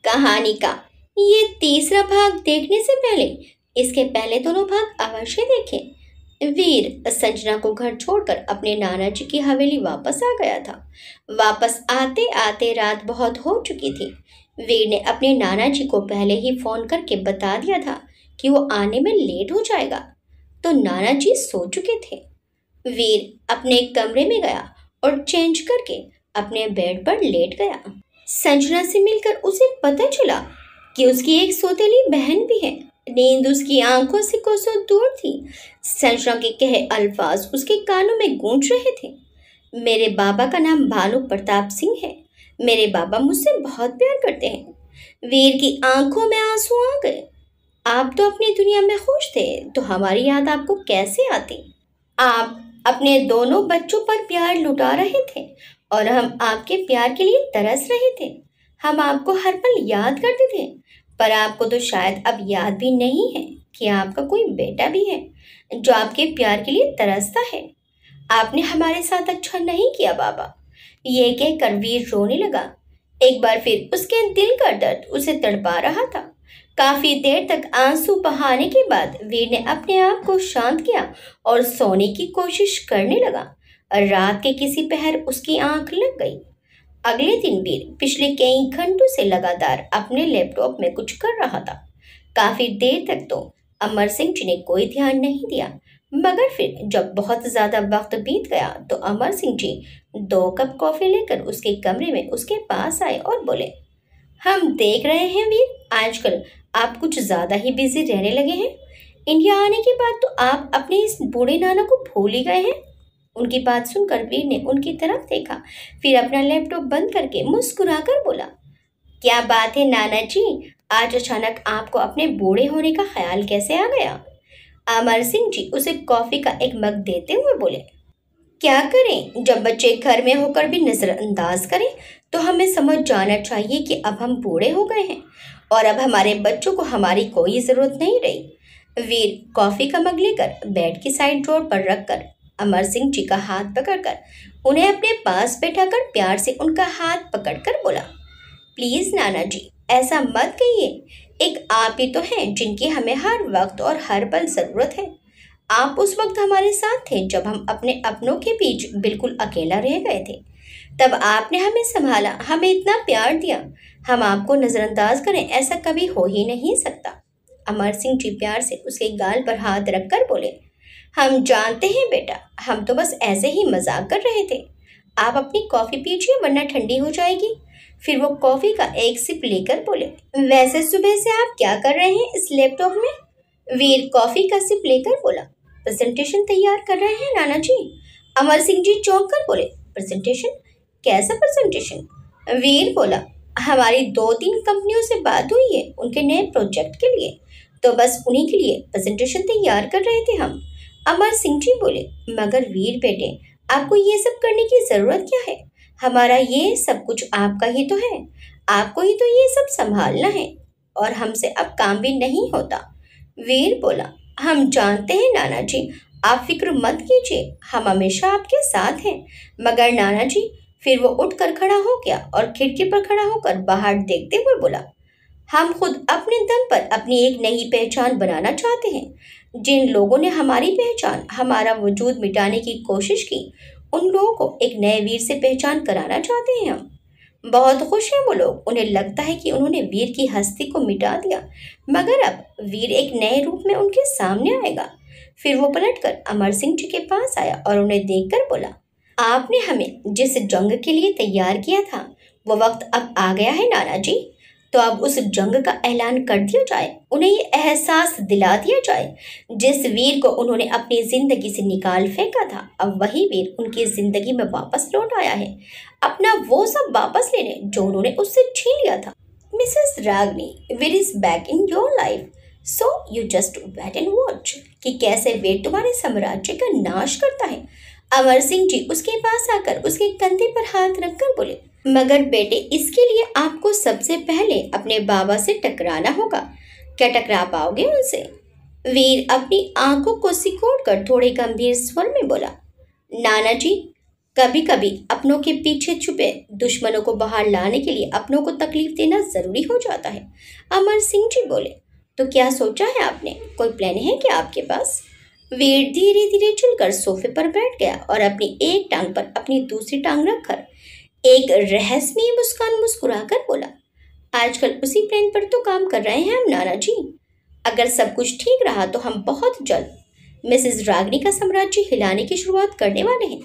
कहानी का ये तीसरा भाग देखने से पहले इसके पहले दोनों भाग अवश्य देखें। वीर संजना को घर छोड़कर अपने नाना जी की हवेली वापस आ गया था। वापस आते आते रात बहुत हो चुकी थी। वीर ने अपने नाना जी को पहले ही फोन करके बता दिया था कि वो आने में लेट हो जाएगा, तो नाना जी सो चुके थे। वीर अपने कमरे में गया और चेंज करके अपने बेड पर लेट गया। संजना से मिलकर उसे पता चला कि उसकी एक सौतेली बहन भी है। नींद उसकी आंखों से कोसों दूर थी। संजना के कहे अल्फाज उसके कानों में गूंज रहे थे। मेरे बाबा का नाम भानु प्रताप सिंह है। मेरे बाबा मुझसे बहुत प्यार करते हैं। वीर की आंखों में आंसू आ गए। आप तो अपनी दुनिया में खुश थे, तो हमारी याद आपको कैसे आती? आप अपने दोनों बच्चों पर प्यार लुटा रहे थे और हम आपके प्यार के लिए तरस रहे थे। हम आपको हर पल याद करते थे, पर आपको तो शायद अब याद भी नहीं है कि आपका कोई बेटा भी है जो आपके प्यार के लिए तरसता है। आपने हमारे साथ अच्छा नहीं किया बाबा। ये कहकर वीर रोने लगा। एक बार फिर उसके दिल का दर्द उसे तड़पा रहा था। काफी देर तक आंसू बहाने के बाद वीर ने अपने आप को शांत किया और सोने की कोशिश करने लगा। रात के किसी पहर उसकी आंख लग गई। अगले दिन वीर पिछले कई घंटों से लगातार अपने लैपटॉप में कुछ कर रहा था। काफी देर तक तो अमर सिंह जी ने कोई ध्यान नहीं दिया, मगर फिर जब बहुत ज्यादा वक्त बीत गया तो अमर सिंह जी 2 कप कॉफी लेकर उसके कमरे में उसके पास आए और बोले, हम देख रहे हैं वीर, आजकल आप कुछ ज्यादा ही बिजी रहने लगे हैं। इंडिया आने के बाद तो आप अपने इस बूढ़े नाना को भूल ही गए हैं। उनकी बात सुनकर वीर ने उनकी तरफ देखा, फिर अपना लैपटॉप बंद करके मुस्कुराकर बोला, क्या बात है नाना जी, आज अचानक आपको अपने बूढ़े होने का ख्याल कैसे आ गया? अमर सिंह जी उसे कॉफी का एक मग देते हुए बोले, क्या करें, जब बच्चे घर में होकर भी नजरअंदाज करें तो हमें समझ जाना चाहिए कि अब हम बूढ़े हो गए हैं और अब हमारे बच्चों को हमारी कोई ज़रूरत नहीं रही। वीर कॉफ़ी का मग लेकर बेड की साइड ड्रॉर पर रखकर अमर सिंह जी का हाथ पकड़कर उन्हें अपने पास बैठाकर प्यार से उनका हाथ पकड़कर बोला, प्लीज़ नाना जी, ऐसा मत कहिए। एक आप ही तो हैं जिनकी हमें हर वक्त और हर पल ज़रूरत है। आप उस वक्त हमारे साथ थे जब हम अपने अपनों के बीच बिल्कुल अकेला रह गए थे। तब आपने हमें संभाला, हमें इतना प्यार दिया। हम आपको नज़रअंदाज करें ऐसा कभी हो ही नहीं सकता। अमर सिंह जी प्यार से उसके गाल पर हाथ रखकर बोले, हम जानते हैं बेटा, हम तो बस ऐसे ही मजाक कर रहे थे। आप अपनी कॉफ़ी पीजिए वरना ठंडी हो जाएगी। फिर वो कॉफ़ी का एक सिप लेकर बोले, वैसे सुबह से आप क्या कर रहे हैं इस लैपटॉप में? वीर कॉफ़ी का सिप लेकर बोला, प्रेजेंटेशन तैयार कर रहे हैं नाना जी। अमर सिंह जी चौंक कर बोले, प्रेजेंटेशन? कैसा प्रेजेंटेशन? वीर बोला, हमारी 2-3 कंपनियों से बात हुई है उनके नए प्रोजेक्ट के लिए, तो बस उन्हीं के लिए प्रेजेंटेशन तैयार कर रहे थे हम। अमर सिंह जी बोले, मगर वीर बेटे, आपको ये सब करने की ज़रूरत क्या है? हमारा ये सब कुछ आपका ही तो है। आपको ही तो ये सब संभालना है और हमसे अब काम भी नहीं होता। वीर बोला, हम जानते हैं नाना जी, आप फिक्र मत कीजिए, हम हमेशा आपके साथ हैं। मगर नाना जी, फिर वो उठकर खड़ा हो गया और खिड़की पर खड़ा होकर बाहर देखते हुए बोला, हम खुद अपने दम पर अपनी एक नई पहचान बनाना चाहते हैं। जिन लोगों ने हमारी पहचान, हमारा वजूद मिटाने की कोशिश की, उन लोगों को एक नए वीर से पहचान कराना चाहते हैं हम। बहुत खुश हैं वो लोग, उन्हें लगता है कि उन्होंने वीर की हस्ती को मिटा दिया, मगर अब वीर एक नए रूप में उनके सामने आएगा। फिर वो पलटकर अमर सिंह जी के पास आया और उन्हें देखकर बोला, आपने हमें जिस जंग के लिए तैयार किया था वो वक्त अब आ गया है नाना जी। तो अब उस जंग का ऐलान कर दिया जाए, उन्हें ये एहसास दिला दिया जाए जिस वीर को उन्होंने अपनी जिंदगी से निकाल फेंका था, अब वही वीर उनकी जिंदगी में वापस लौट आया है, अपना वो सब वापस लेने जो उन्होंने उससे छीन लिया था। Mrs Ragini, Veer is back in your life, so you just wait and watch कि कैसे वीर तुम्हारे साम्राज्य का नाश करता है। अमर सिंह जी उसके पास आकर उसके कंधे पर हाथ रखकर बोले, मगर बेटे, इसके लिए आपको सबसे पहले अपने बाबा से टकराना होगा। क्या टकरा पाओगे उनसे? वीर अपनी आंखों को सिकोड़ कर थोड़े गंभीर स्वर में बोला, नाना जी, कभी कभी अपनों के पीछे छुपे दुश्मनों को बाहर लाने के लिए अपनों को तकलीफ देना जरूरी हो जाता है। अमर सिंह जी बोले। तो क्या सोचा है आपने? कोई प्लान है क्या आपके पास? वीर धीरे धीरे चलकर सोफे पर बैठ गया और अपनी एक टांग पर अपनी दूसरी टांग रखकर एक रहस्यमय मुस्कान मुस्कुराकर बोला। आजकल उसी प्लान पर तो काम कर रहे हैं हम नाना जी। अगर सब कुछ ठीक रहा तो हम बहुत जल्द मिसेस रागनी का साम्राज्य हिलाने की शुरुआत करने वाले हैं।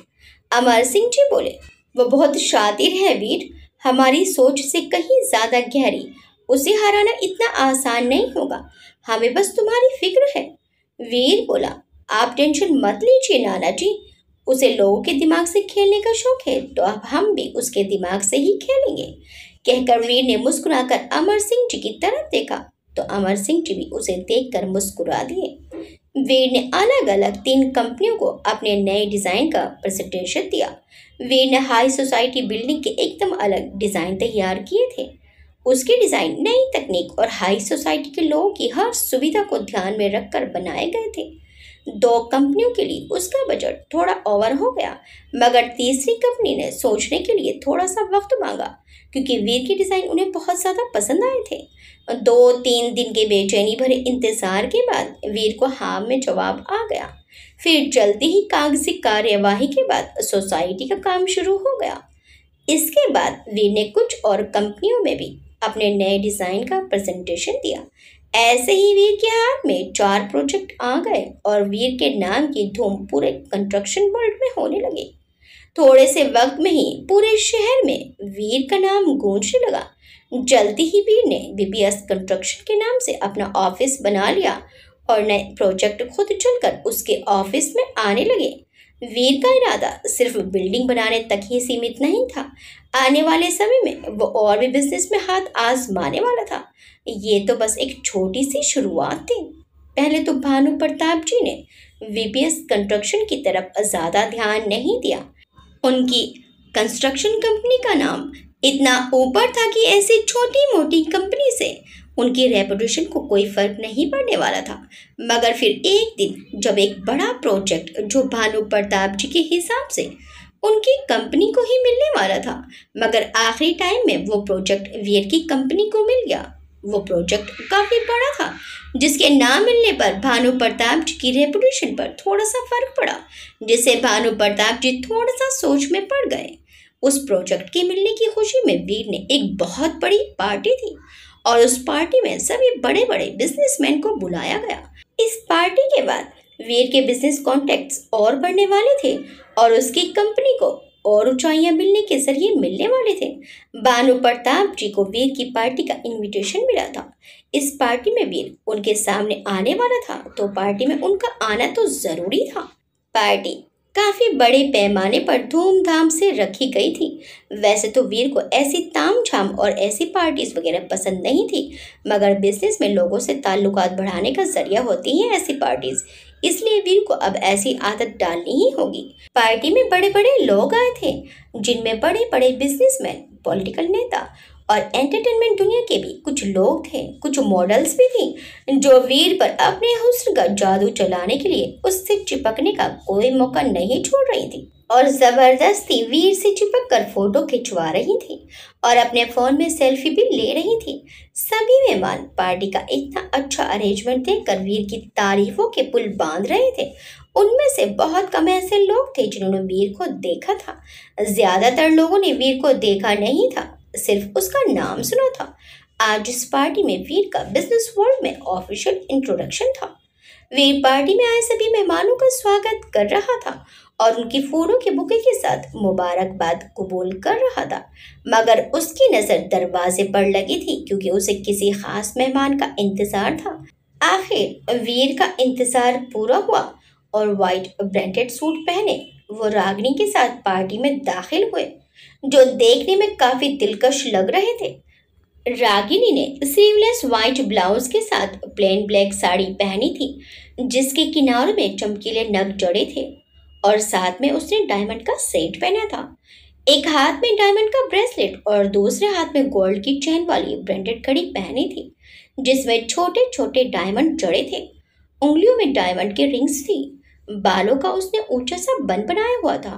अमर सिंह जी बोले। वो बहुत शातिर है वीर, हमारी सोच से कहीं ज्यादा गहरी। उसे हराना इतना आसान नहीं होगा। हमें बस तुम्हारी फिक्र है। वीर बोला। आप टेंशन मत लीजिए नाना जी। उसे लोगों के दिमाग से खेलने का शौक है तो अब हम भी उसके दिमाग से ही खेलेंगे। कहकर वीर ने मुस्कुराकर अमर सिंह जी की तरफ देखा तो अमर सिंह जी भी उसे देखकर मुस्कुरा दिए। वीर ने अलग अलग 3 कंपनियों को अपने नए डिजाइन का प्रेजेंटेशन दिया। वीर ने हाई सोसाइटी बिल्डिंग के एकदम अलग डिजाइन तैयार किए थे। उसके डिजाइन नई तकनीक और हाई सोसाइटी के लोगों की हर सुविधा को ध्यान में रखकर बनाए गए थे। 2 कंपनियों के लिए उसका बजट थोड़ा ओवर हो गया, मगर तीसरी कंपनी ने सोचने के लिए थोड़ा सा वक्त मांगा क्योंकि वीर के डिजाइन उन्हें बहुत ज्यादा पसंद आए थे। 2-3 दिन के बेचैनी भरे इंतजार के बाद वीर को हाँ में जवाब आ गया। फिर जल्दी ही कागजी कार्यवाही के बाद सोसाइटी का काम शुरू हो गया। इसके बाद वीर ने कुछ और कंपनियों में भी अपने नए डिजाइन का प्रेजेंटेशन दिया। ऐसे ही वीर के हाथ में 4 प्रोजेक्ट आ गए और वीर के नाम की धूम पूरे कंस्ट्रक्शन वर्ल्ड में होने लगी। थोड़े से वक्त में ही पूरे शहर में वीर का नाम गूंजने लगा। जल्दी ही वीर ने बीबीएस कंस्ट्रक्शन के नाम से अपना ऑफिस बना लिया और नए प्रोजेक्ट खुद चलकर उसके ऑफिस में आने लगे। वीर का इरादा सिर्फ बिल्डिंग बनाने तक ही सीमित नहीं था। आने वाले समय में वो और भी बिजनेस में हाथ आजमाने वाला था। ये तो बस एक छोटी सी शुरुआत थी। पहले तो भानु प्रताप जी ने वीपीएस कंस्ट्रक्शन की तरफ ज्यादा ध्यान नहीं दिया। उनकी कंस्ट्रक्शन कंपनी का नाम इतना ऊपर था कि ऐसी छोटी मोटी कंपनी से उनकी रेपुटेशन को कोई फर्क नहीं पड़ने वाला था। मगर फिर एक दिन जब एक बड़ा प्रोजेक्ट जो भानु प्रताप जी के हिसाब से उनकी कंपनी को ही मिलने वाला था, मगर आखिरी टाइम में वो प्रोजेक्ट वीर की कंपनी को मिल गया। वो प्रोजेक्ट काफी बड़ा था जिसके ना मिलने पर भानु प्रताप जी की रेपुटेशन पर थोड़ा सा फर्क पड़ा, जिससे भानु प्रताप जी थोड़ा सा सोच में पड़ गए। उस प्रोजेक्ट के मिलने की खुशी में वीर ने एक बहुत बड़ी पार्टी थी और उस पार्टी में सभी बड़े बड़े बिजनेसमैन को बुलाया गया। इस पार्टी के बाद वीर के बिजनेस कॉन्टैक्ट्स और बढ़ने वाले थे और उसकी कंपनी को और ऊंचाइयां मिलने के जरिए मिलने वाले थे। भानु प्रताप जी को वीर की पार्टी का इनविटेशन मिला था। इस पार्टी में वीर उनके सामने आने वाला था तो पार्टी में उनका आना तो जरूरी था। पार्टी काफी बड़े पैमाने पर धूमधाम से रखी गई थी। वैसे तो वीर को ऐसी तामझाम और ऐसी पार्टीज वगैरह पसंद नहीं थी, मगर बिजनेस में लोगों से ताल्लुकात बढ़ाने का जरिया होती हैं ऐसी पार्टीज, इसलिए वीर को अब ऐसी आदत डालनी ही होगी। पार्टी में बड़े बड़े लोग आए थे जिनमें बड़े बड़े बिजनेसमैन, पॉलिटिकल नेता और एंटरटेनमेंट दुनिया के भी कुछ लोग थे। कुछ मॉडल्स भी थी जो वीर पर अपने हुस्न का जादू चलाने के लिए उससे चिपकने का कोई मौका नहीं छोड़ रही थी और जबरदस्ती वीर से चिपक कर फोटो खिंचवा रही थी और अपने फोन में सेल्फी भी ले रही थी। सभी मेहमान पार्टी का इतना अच्छा अरेंजमेंट देखकर वीर की तारीफों के पुल बांध रहे थे। उनमें से बहुत कम ऐसे लोग थे जिन्होंने वीर को देखा था। ज्यादातर लोगों ने वीर को देखा नहीं था, सिर्फ उसका नाम सुना था। आज इस पार्टी में वीर का बिजनेस वर्ल्ड में ऑफिशियल इंट्रोडक्शन था। वीर पार्टी में आए सभी मेहमानों का स्वागत कर रहा था और उनकी फूलों के बुके के साथ मुबारकबाद कबूल कर रहा था, मगर उसकी नजर दरवाजे पर लगी थी क्योंकि उसे किसी खास मेहमान का इंतजार था। आखिर वीर का इंतजार पूरा हुआ और व्हाइट ब्रांडेड सूट पहने वो रागिनी के साथ पार्टी में दाखिल हुए, जो देखने में काफी दिलकश लग रहे थे। रागिनी ने स्लीवलेस व्हाइट ब्लाउज के साथ प्लेन ब्लैक साड़ी पहनी थी जिसके किनारों में चमकीले नग जड़े थे और साथ में उसने डायमंड का सेट पहना था। एक हाथ में डायमंड का ब्रेसलेट और दूसरे हाथ में गोल्ड की चेन वाली ब्रांडेड घड़ी पहनी थी जिसमें छोटे छोटे डायमंड जड़े थे। उंगलियों में डायमंड के रिंग्स थी। बालों का उसने ऊंचा सा बन बनाया हुआ था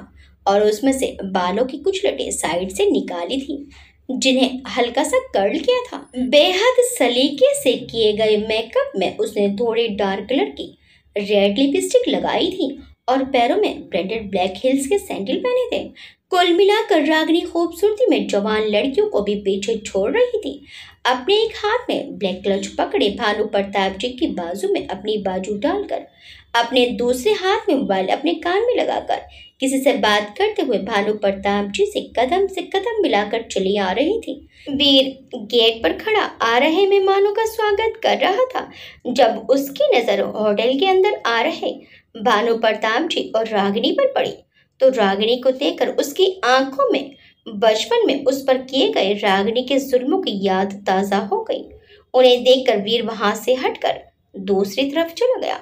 और उसमें से बालों की कुछ लटें साइड से निकाली थी, जिन्हें हल्का सा कर्ल किया था। बेहद सलीके से किए गए मेकअप में उसने थोड़ी डार्क कलर की रेड लिपस्टिक लगाई थी और पैरों में ब्रांडेड ब्लैक हील्स के सैंडल पहने थे। कुल मिलाकर रागिनी खूबसूरती में जवान लड़कियों को भी पीछे छोड़ रही थी। अपने एक हाथ में ब्लैक क्लच पकड़े भानु प्रताप जी की बाजू में अपनी बाजू डालकर, अपने दूसरे हाथ में मोबाइल अपने कान में लगाकर किसी से बात करते हुए भानु प्रताप जी से कदम मिलाकर चली आ रही थी। वीर गेट पर खड़ा आ रहे मेहमानों का स्वागत कर रहा था जब उसकी नजर होटल के अंदर आ रहे भानु प्रताप जी और रागिनी पर पड़ी, तो रागिनी को देखकर उसकी आंखों में बचपन में उस पर किए गए रागिनी के जुल्मों की याद ताजा हो गई। उन्हें देखकर वीर वहां से हटकर दूसरी तरफ चला गया।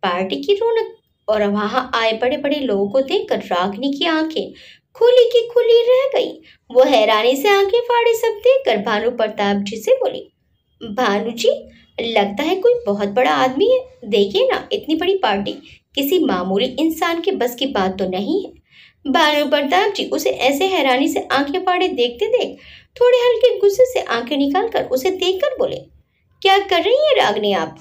पार्टी की रौनक और वहां आए बड़े बड़े लोगों को देखकर रागिनी की आंखें खुली की खुली रह गई। वो हैरानी से आंखें फाड़े सब देखकर भानु प्रताप जी से बोली, भानु जी, लगता है कोई बहुत बड़ा आदमी है। देखिए ना, इतनी बड़ी पार्टी किसी मामूली इंसान के बस की बात तो नहीं है। भानु प्रताप जी उसे ऐसे हैरानी से आंखें फाड़े देखते देख थोड़े हल्के गुस्से से आंखें निकालकर उसे देखकर बोले, क्या कर रही है रागिनी आप?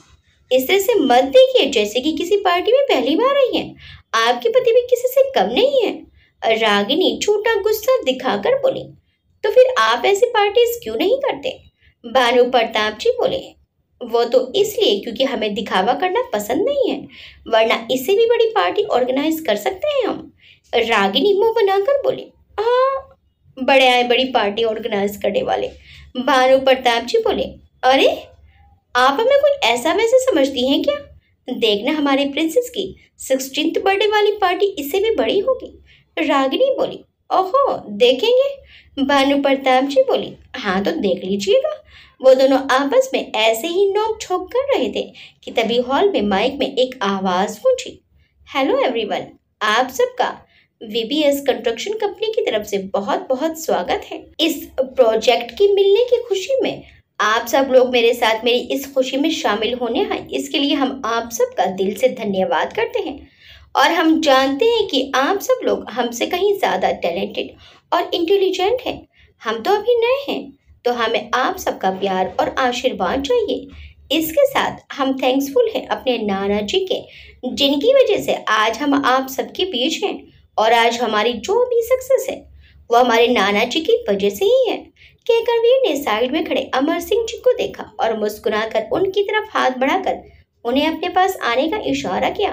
इस तरह से मत देखिए जैसे कि किसी पार्टी में पहली बार आई हैं। आपके पति भी किसी से कम नहीं है। रागिनी छोटा गुस्सा दिखाकर बोली, तो फिर आप ऐसी पार्टीज क्यों नहीं करते? भानु प्रताप जी बोले, वो तो इसलिए क्योंकि हमें दिखावा करना पसंद नहीं है, वरना इससे भी बड़ी पार्टी ऑर्गेनाइज कर सकते हैं हम। रागिनी मुंह बनाकर बोली, हाँ, बड़े आए बड़ी पार्टी ऑर्गेनाइज करने वाले। भानु प्रताप जी बोले, अरे आप हमें कोई ऐसा वैसा समझती हैं क्या? देखना, हमारे प्रिंसेस की 16th बर्थडे वाली पार्टी इससे भी बड़ी होगी। रागिनी बोली, ओहो, देखेंगे। भानु प्रताप जी बोली, हाँ तो देख लीजिएगा। वो दोनों आपस में ऐसे ही नोक झोंक कर रहे थे कि तभी हॉल में माइक में एक आवाज गूंजी, हेलो एवरीवन, आप सबका वीबीएस कंस्ट्रक्शन कंपनी की तरफ से बहुत बहुत स्वागत है। इस प्रोजेक्ट की मिलने की खुशी में आप सब लोग मेरे साथ मेरी इस खुशी में शामिल होने आए, इसके लिए हम आप सबका दिल से धन्यवाद करते हैं। और हम जानते हैं कि आप सब लोग हमसे कहीं ज़्यादा टैलेंटेड और इंटेलिजेंट हैं। हम तो अभी नए हैं, तो हमें आप सबका प्यार और आशीर्वाद चाहिए। इसके साथ हम थैंक्सफुल हैं अपने नाना जी के, जिनकी वजह से आज हम आप सबके बीच हैं। और आज हमारी जो भी सक्सेस है वो हमारे नाना जी की वजह से ही है। कहकर वीर ने साइड में खड़े अमर सिंह जी को देखा और मुस्कुराकर उनकी तरफ हाथ बढ़ाकर उन्हें अपने पास आने का इशारा किया,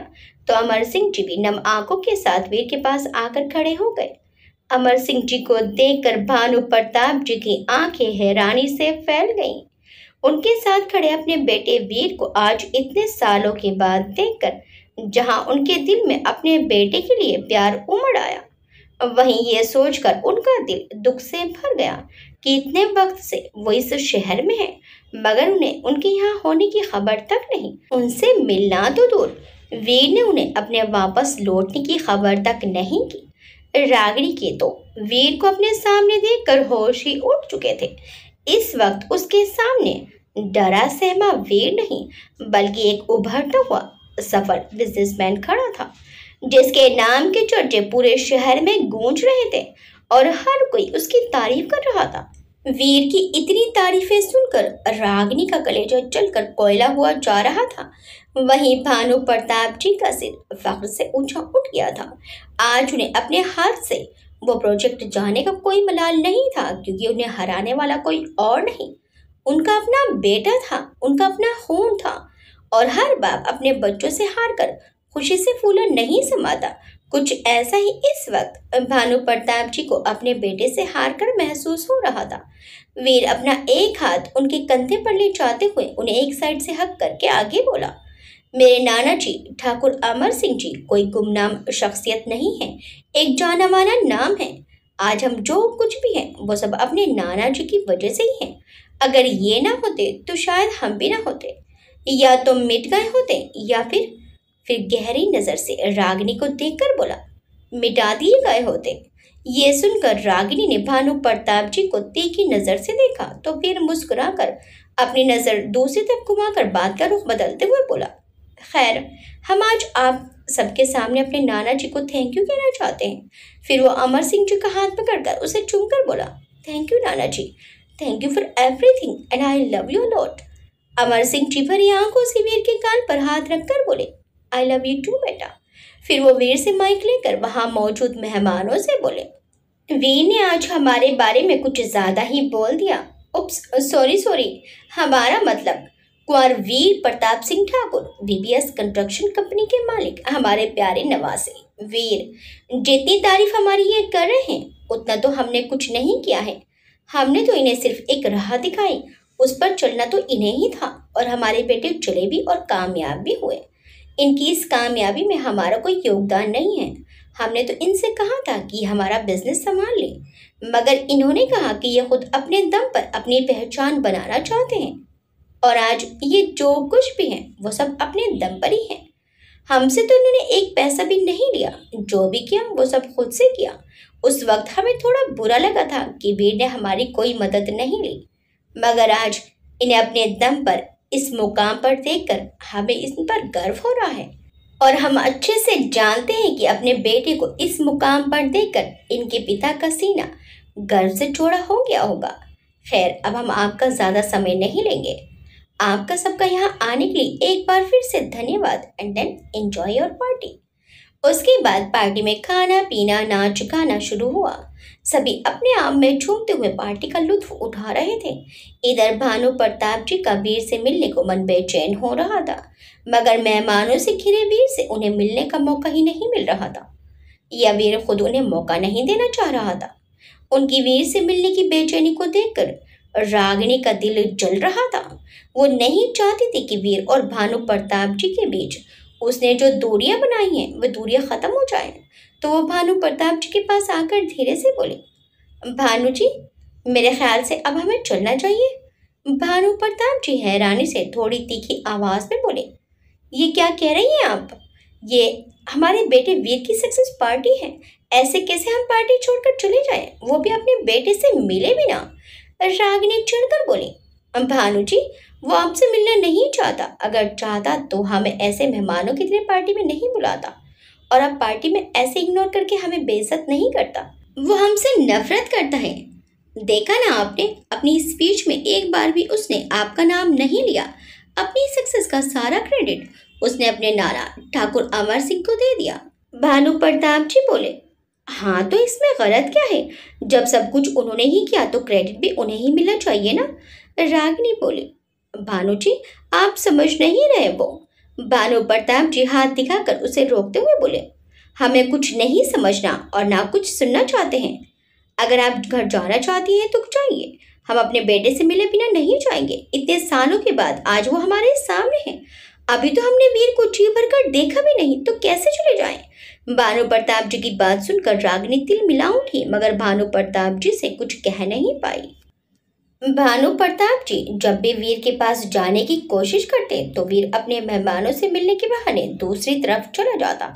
तो अमर सिंह जी भी नम आंखों के साथ वीर के पास आकर खड़े हो गए। अमर सिंह जी को देखकर भानु प्रताप जी की आंखें हैरानी से फैल गईं। उनके साथ खड़े अपने बेटे वीर को आज इतने सालों के बाद देखकर जहां उनके दिल में अपने बेटे के लिए प्यार उमड़ आया, वहीं ये सोचकर उनका दिल दुख से भर गया कि इतने वक्त से वो इस शहर में है, मगर उन्हें उनके यहाँ होने की खबर तक नहीं। उनसे मिलना तो दूर, वीर ने उन्हें अपने वापस लौटने की खबर तक नहीं की। रागिनी के तो वीर को अपने सामने देखकर होश ही उड़ चुके थे। इस वक्त उसके सामने डरा सहमा वीर नहीं, बल्कि एक उभरता हुआ सफल बिजनेसमैन खड़ा था, जिसके नाम के चर्चे पूरे शहर में गूंज रहे थे और हर कोई उसकी तारीफ कर रहा था। वीर की इतनी तारीफें सुनकर रागिनी का कलेजा जलकर कोयला हुआ जा रहा था। वहीं भानु प्रताप जी का सिर फख्र से ऊंचा उठ गया था। आज उन्हें अपने हाथ से वो प्रोजेक्ट जाने का कोई मलाल नहीं था, क्योंकि उन्हें हराने वाला कोई और नहीं, उनका अपना बेटा था, उनका अपना खून था। और हर बाप अपने बच्चों से हार कर खुशी से फूला नहीं समाता। कुछ ऐसा ही इस वक्त भानु प्रताप जी को अपने बेटे से हार कर महसूस हो रहा था। वीर अपना एक हाथ उनके कंधे पर ले जाते हुए उन्हें एक साइड से हक करके आगे बोला, मेरे नाना जी ठाकुर अमर सिंह जी कोई गुमनाम शख्सियत नहीं है, एक जाना माना नाम है। आज हम जो कुछ भी हैं वो सब अपने नाना जी की वजह से ही है। अगर ये ना होते तो शायद हम भी ना होते, या तो मिट गए होते या फिर गहरी नजर से रागिनी को देखकर बोला, मिटा दिए गए होते। ये सुनकर रागिनी ने भानु प्रताप जी को तीखी नजर से देखा, तो फिर मुस्कुराकर अपनी नजर दूसरी तरफ घुमाकर बात का रुख बदलते हुए बोला, खैर, हम आज आप सबके सामने अपने नाना जी को थैंक यू कहना चाहते हैं। फिर वो अमर सिंह जी का हाथ पकड़कर उसे चूमकर बोला, थैंक यू नाना जी, thank you for everything and I love you lot. Amar Singh ji भरी आंखों से वीर के कान पर हाथ रखकर बोले, आई लव यू टू बेटा। फिर वो वीर से माइक लेकर वहां मौजूद मेहमानों से बोले, वीर ने आज हमारे बारे में कुछ ज्यादा ही बोल दिया। उप्स, सॉरी सॉरी, हमारा मतलब Kunwar Veer Pratap Singh Thakur, VBS construction company के मालिक, हमारे प्यारे नवासे। वीर, जितनी तारीफ हमारी ये कर रहे हैं उतना तो हमने कुछ नहीं किया है। हमने तो इन्हें सिर्फ एक राह दिखाई, उस पर चलना तो इन्हें ही था और हमारे बेटे चले भी और कामयाब भी हुए। इनकी इस कामयाबी में हमारा कोई योगदान नहीं है। हमने तो इनसे कहा था कि हमारा बिजनेस संभाल ले, मगर इन्होंने कहा कि ये खुद अपने दम पर अपनी पहचान बनाना चाहते हैं और आज ये जो कुछ भी है वो सब अपने दम पर ही है। हमसे तो इन्होंने एक पैसा भी नहीं लिया, जो भी किया वो सब खुद से किया। उस वक्त हमें थोड़ा बुरा लगा था कि वीर ने हमारी कोई मदद नहीं ली, मगर आज इन्हें अपने दम पर इस मुकाम पर देखकर हमें इन पर गर्व हो रहा है और हम अच्छे से जानते हैं कि अपने बेटे को इस मुकाम पर देखकर इनके पिता का सीना गर्व से चौड़ा हो गया होगा। खैर, अब हम आपका ज़्यादा समय नहीं लेंगे। आपका सबका यहाँ आने के लिए एक बार फिर से धन्यवाद and then enjoy your party. उसके बाद पार्टी में खाना पीना नाच गाना शुरू हुआ। सभी अपने आप में झूमते हुए पार्टी का लुत्फ उठा रहे थे। इधर भानु प्रताप जी का वीर से मिलने को मन बेचैन हो रहा था, मगर मेहमानों से घिरे वीर से उन्हें मिलने का मौका ही नहीं मिल रहा था, या वीर खुद उन्हें मौका नहीं देना चाह रहा था। उनकी वीर से मिलने की बेचैनी को देखकर रागिनी का दिल जल रहा था। वो नहीं चाहती थी कि वीर और भानु प्रताप जी के बीच उसने जो दूरियां बनाई हैं वो दूरियां खत्म हो जाएं। तो वो भानु प्रताप जी के पास आकर धीरे से बोले, भानु जी, मेरे ख्याल से अब हमें चलना चाहिए। भानु प्रताप जी हैरानी से थोड़ी तीखी आवाज में बोले, ये क्या कह रही हैं आप? ये हमारे बेटे वीर की सक्सेस पार्टी है, ऐसे कैसे हम पार्टी छोड़कर चले जाएं, वो भी अपने बेटे से मिले बिना? रागिनी चिढ़कर बोली, भानु जी, वो आपसे मिलना नहीं चाहता। अगर चाहता तो हमें ऐसे मेहमानों की तरह पार्टी में नहीं बुलाता और अब पार्टी में ऐसे इग्नोर करके हमें बेइज्जत नहीं करता। वो हमसे नफरत करता है। देखा ना आपने, अपनी स्पीच में एक बार भी उसने आपका नाम नहीं लिया। अपनी सक्सेस का सारा क्रेडिट उसने अपने नाना ठाकुर अमर सिंह को दे दिया। भानु प्रताप जी बोले, हाँ तो इसमें गलत क्या है? जब सब कुछ उन्होंने ही किया तो क्रेडिट भी उन्हें ही मिलना चाहिए ना। रागिनी बोली, भानु जी, आप समझ नहीं रहे। वो भानु प्रताप जी हाथ दिखाकर उसे रोकते हुए बोले, हमें कुछ नहीं समझना और ना कुछ सुनना चाहते हैं। अगर आप घर जाना चाहती हैं तो जाइए, हम अपने बेटे से मिले बिना नहीं जाएंगे। इतने सालों के बाद आज वो हमारे सामने है। अभी तो हमने वीर को जी भरकर देखा भी नहीं, तो कैसे चले जाएं? भानु प्रताप जी की बात सुनकर रागिनी तिल मिला उठी, मगर भानु प्रताप जी से कुछ कह नहीं पाई। भानु प्रताप जी जब भी वीर के पास जाने की कोशिश करते तो वीर अपने मेहमानों से मिलने के बहाने दूसरी तरफ चला जाता।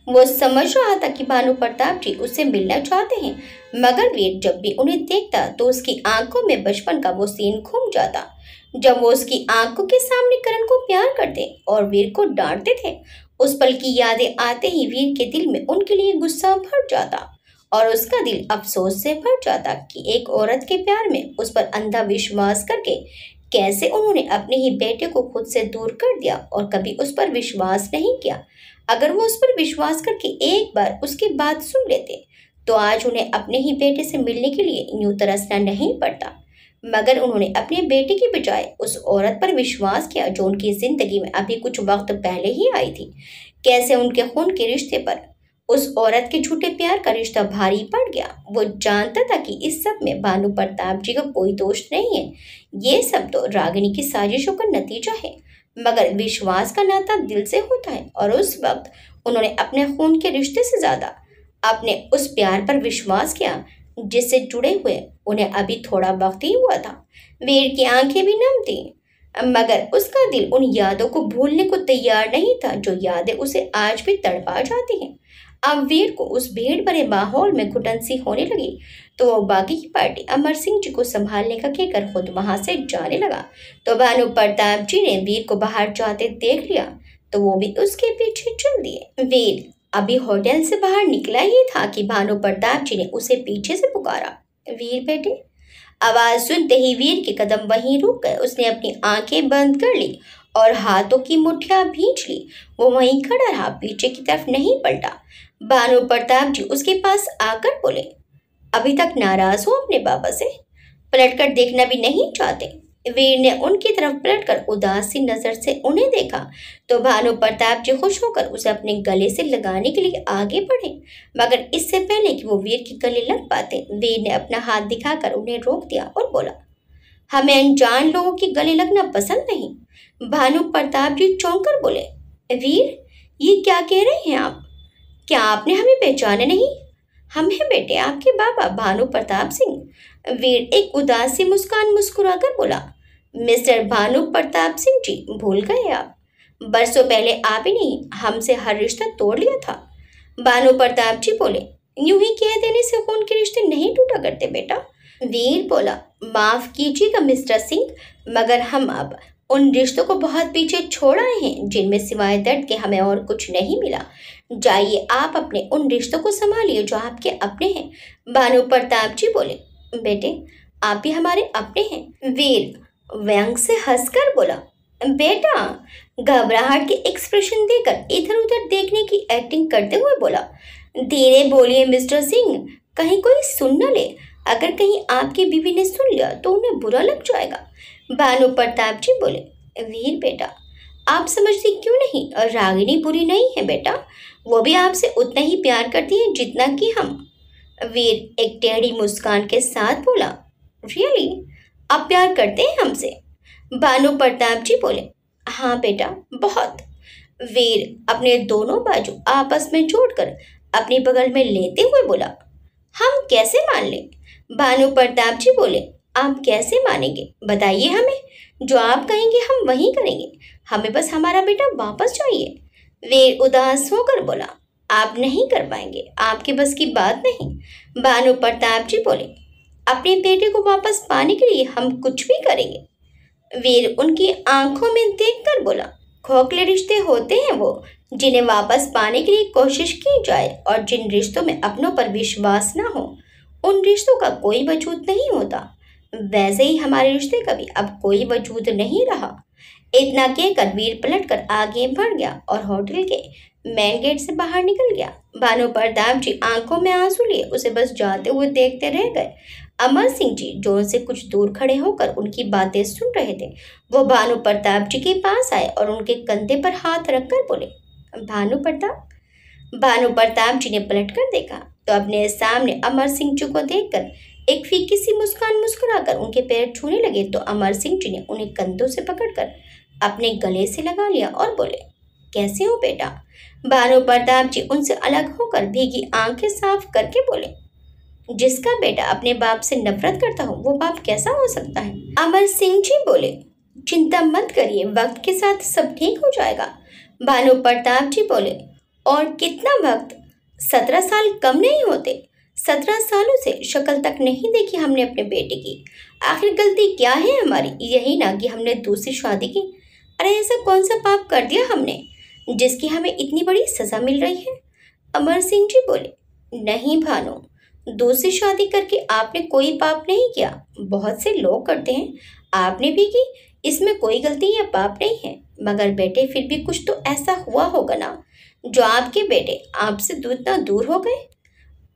वो समझ रहा था कि भानु प्रताप जी उससे मिलना चाहते हैं, मगर वीर जब भी उन्हें देखता तो उसकी आंखों में बचपन का वो सीन घूम जाता, जब वो उसकी आंखों के सामने करण को प्यार करते और वीर को डांटते थे। उस पल की यादें आते ही वीर के दिल में उनके लिए गुस्सा भर जाता और उसका दिल अफसोस से भर जाता कि एक औरत के प्यार में उस पर अंधा विश्वास करके कैसे उन्होंने अपने ही बेटे को खुद से दूर कर दिया और कभी उस पर विश्वास नहीं किया। अगर वो उस पर विश्वास करके एक बार उसकी बात सुन लेते तो आज उन्हें अपने ही बेटे से मिलने के लिए यूं तरसना नहीं पड़ता, मगर उन्होंने अपने बेटे की बजाय उस औरत पर विश्वास किया जो उनकी जिंदगी में अभी कुछ वक्त पहले ही आई थी। कैसे उनके खून के रिश्ते पर उस औरत के झूठे प्यार का रिश्ता भारी पड़ गया। वो जानता था कि इस सब में भानु प्रताप जी का कोई दोष नहीं है, ये सब तो रागिनी की साजिशों का नतीजा है, मगर विश्वास का नाता दिल से होता है और उस वक्त उन्होंने अपने खून के रिश्ते से ज्यादा अपने उस प्यार पर विश्वास किया जिससे जुड़े हुए उन्हें अभी थोड़ा वक्त ही हुआ था। वीर की आंखें भी नम थी, मगर उसका दिल उन यादों को भूलने को तैयार नहीं था जो यादें उसे आज भी तड़पा जाती हैं। अब वीर को उस भीड़ भरे माहौल में घुटन सी होने लगी तो वो बाकी की पार्टी अमर सिंह जी को संभालने का कहकर खुद वहां से जाने लगा। तो भानु प्रताप जी ने वीर को बाहर जाते देख लिया। तो वो भी उसके पीछे चल दिए। वीर अभी होटल से बाहर निकला ही था कि भानु प्रताप जी ने उसे पीछे से पुकारा, वीर बेटे। आवाज सुनते ही वीर के कदम वहीं रुक गए। उसने अपनी आंखें बंद कर ली और हाथों की मुट्ठियां भींच ली। वो वहीं खड़ा रहा, पीछे की तरफ नहीं पलटा। भानु प्रताप जी उसके पास आकर बोले, अभी तक नाराज हो अपने बाबा से? पलटकर देखना भी नहीं चाहते? वीर ने उनकी तरफ पलटकर उदास सी नजर से उन्हें देखा तो भानु प्रताप जी खुश होकर उसे अपने गले से लगाने के लिए आगे बढ़े, मगर इससे पहले कि वो वीर के गले लग पाते, वीर ने अपना हाथ दिखाकर उन्हें रोक दिया और बोला, हमें अनजान लोगों के गले लगना पसंद नहीं। भानु प्रताप जी चौंक कर बोले, वीर ये क्या कह रहे हैं आप? क्या आपने हमें पहचाने नहीं? हम हैं बेटे आपके बाबा भानु प्रताप सिंह। वीर एक उदास सी मुस्कान मुस्कुराकर बोला, मिस्टर भानु प्रताप सिंह जी भूल गए आप? बरसों पहले आप ही नहीं हमसे हर रिश्ता तोड़ लिया था। भानु प्रताप जी बोले, यूं ही कह देने से खून के रिश्ते नहीं टूटा करते बेटा। वीर बोला, माफ कीजिएगा मिस्टर सिंह, मगर हम अब उन रिश्तों को बहुत पीछे छोड़ आए हैं जिनमें सिवाय दर्द के हमें और कुछ नहीं मिला। जाइए आप अपने उन रिश्तों को संभालिए जो आपके अपने हैं। भानु प्रताप जी बोले, बेटे आप भी हमारे अपने हैं। वीर व्यंग से हंसकर बोला, बेटा घबराहट के एक्सप्रेशन देकर इधर उधर देखने की एक्टिंग करते हुए बोला, धीरे बोलिए मिस्टर सिंह, कहीं कोई सुन न ले। अगर कहीं आपकी बीवी ने सुन लिया तो उन्हें बुरा लग जाएगा। भानु प्रताप जी बोले, वीर बेटा आप समझती क्यों नहीं? और रागिनी बुरी नहीं है बेटा, वो भी आपसे उतना ही प्यार करती है जितना कि हम। वीर एक टेढ़ी मुस्कान के साथ बोला, रियली आप प्यार करते हैं हमसे? भानु प्रताप जी बोले, हाँ बेटा बहुत। वीर अपने दोनों बाजू आपस में जोड़कर अपनी बगल में लेते हुए बोला, हम कैसे मान लें? भानु प्रताप जी बोले, आप कैसे मानेंगे बताइए हमें, जो आप कहेंगे हम वही करेंगे, हमें बस हमारा बेटा वापस चाहिए। वीर उदास होकर बोला, आप नहीं कर पाएंगे, आपके बस की बात नहीं। भानु प्रताप जी बोले, अपने बेटे को वापस पाने के लिए हम कुछ भी करेंगे। वीर उनकी आंखों में देखकर बोला, खोखले रिश्ते होते हैं वो जिन्हें वापस पाने के लिए कोशिश की जाए, और जिन रिश्तों में अपनों पर विश्वास ना हो उन रिश्तों का कोई वजूद नहीं होता। वैसे ही हमारे रिश्ते का भी अब कोई वजूद नहीं रहा। इतना कहकर वीर पलटकर आगे बढ़ गया और होटल के मेन गेट से बाहर निकल गया। भानु प्रताप जी आंखों में आंसू लिए उसे बस जाते हुए देखते रह गए। अमर सिंह जी जो उनसे कुछ दूर खड़े होकर उनकी बातें सुन रहे थे, वो भानु प्रताप जी के पास आए और उनके कंधे पर हाथ रखकर बोले, भानु प्रताप। भानु प्रताप जी ने पलटकर देखा तो अपने सामने अमर सिंह जी को देखकर एक फीकी सी मुस्कान मुस्कुराकर उनके पैर छूने लगे तो अमर सिंह जी ने उन्हें कंधों से पकड़कर अपने गले से लगा लिया और बोले, कैसे हो बेटा? भानु प्रताप जी उनसे अलग होकर भीगी आंखें साफ करके बोले, जिसका बेटा अपने बाप से नफरत करता हो वो बाप कैसा हो सकता है? अमर सिंह जी बोले, चिंता मत करिए, वक्त के साथ सब ठीक हो जाएगा। भानु प्रताप जी बोले, और कितना वक्त? 17 साल कम नहीं होते। 17 सालों से शक्ल तक नहीं देखी हमने अपने बेटे की। आखिर गलती क्या है हमारी? यही ना कि हमने दूसरी शादी की। अरे ऐसा कौन सा पाप कर दिया हमने जिसकी हमें इतनी बड़ी सजा मिल रही है? अमर सिंह जी बोले, नहीं भानु, दूसरी शादी करके आपने कोई पाप नहीं किया। बहुत से लोग करते हैं, आपने भी की, इसमें कोई गलती या पाप नहीं है। मगर बेटे फिर भी कुछ तो ऐसा हुआ होगा ना जो आपके बेटे आपसे इतना दूर हो गए।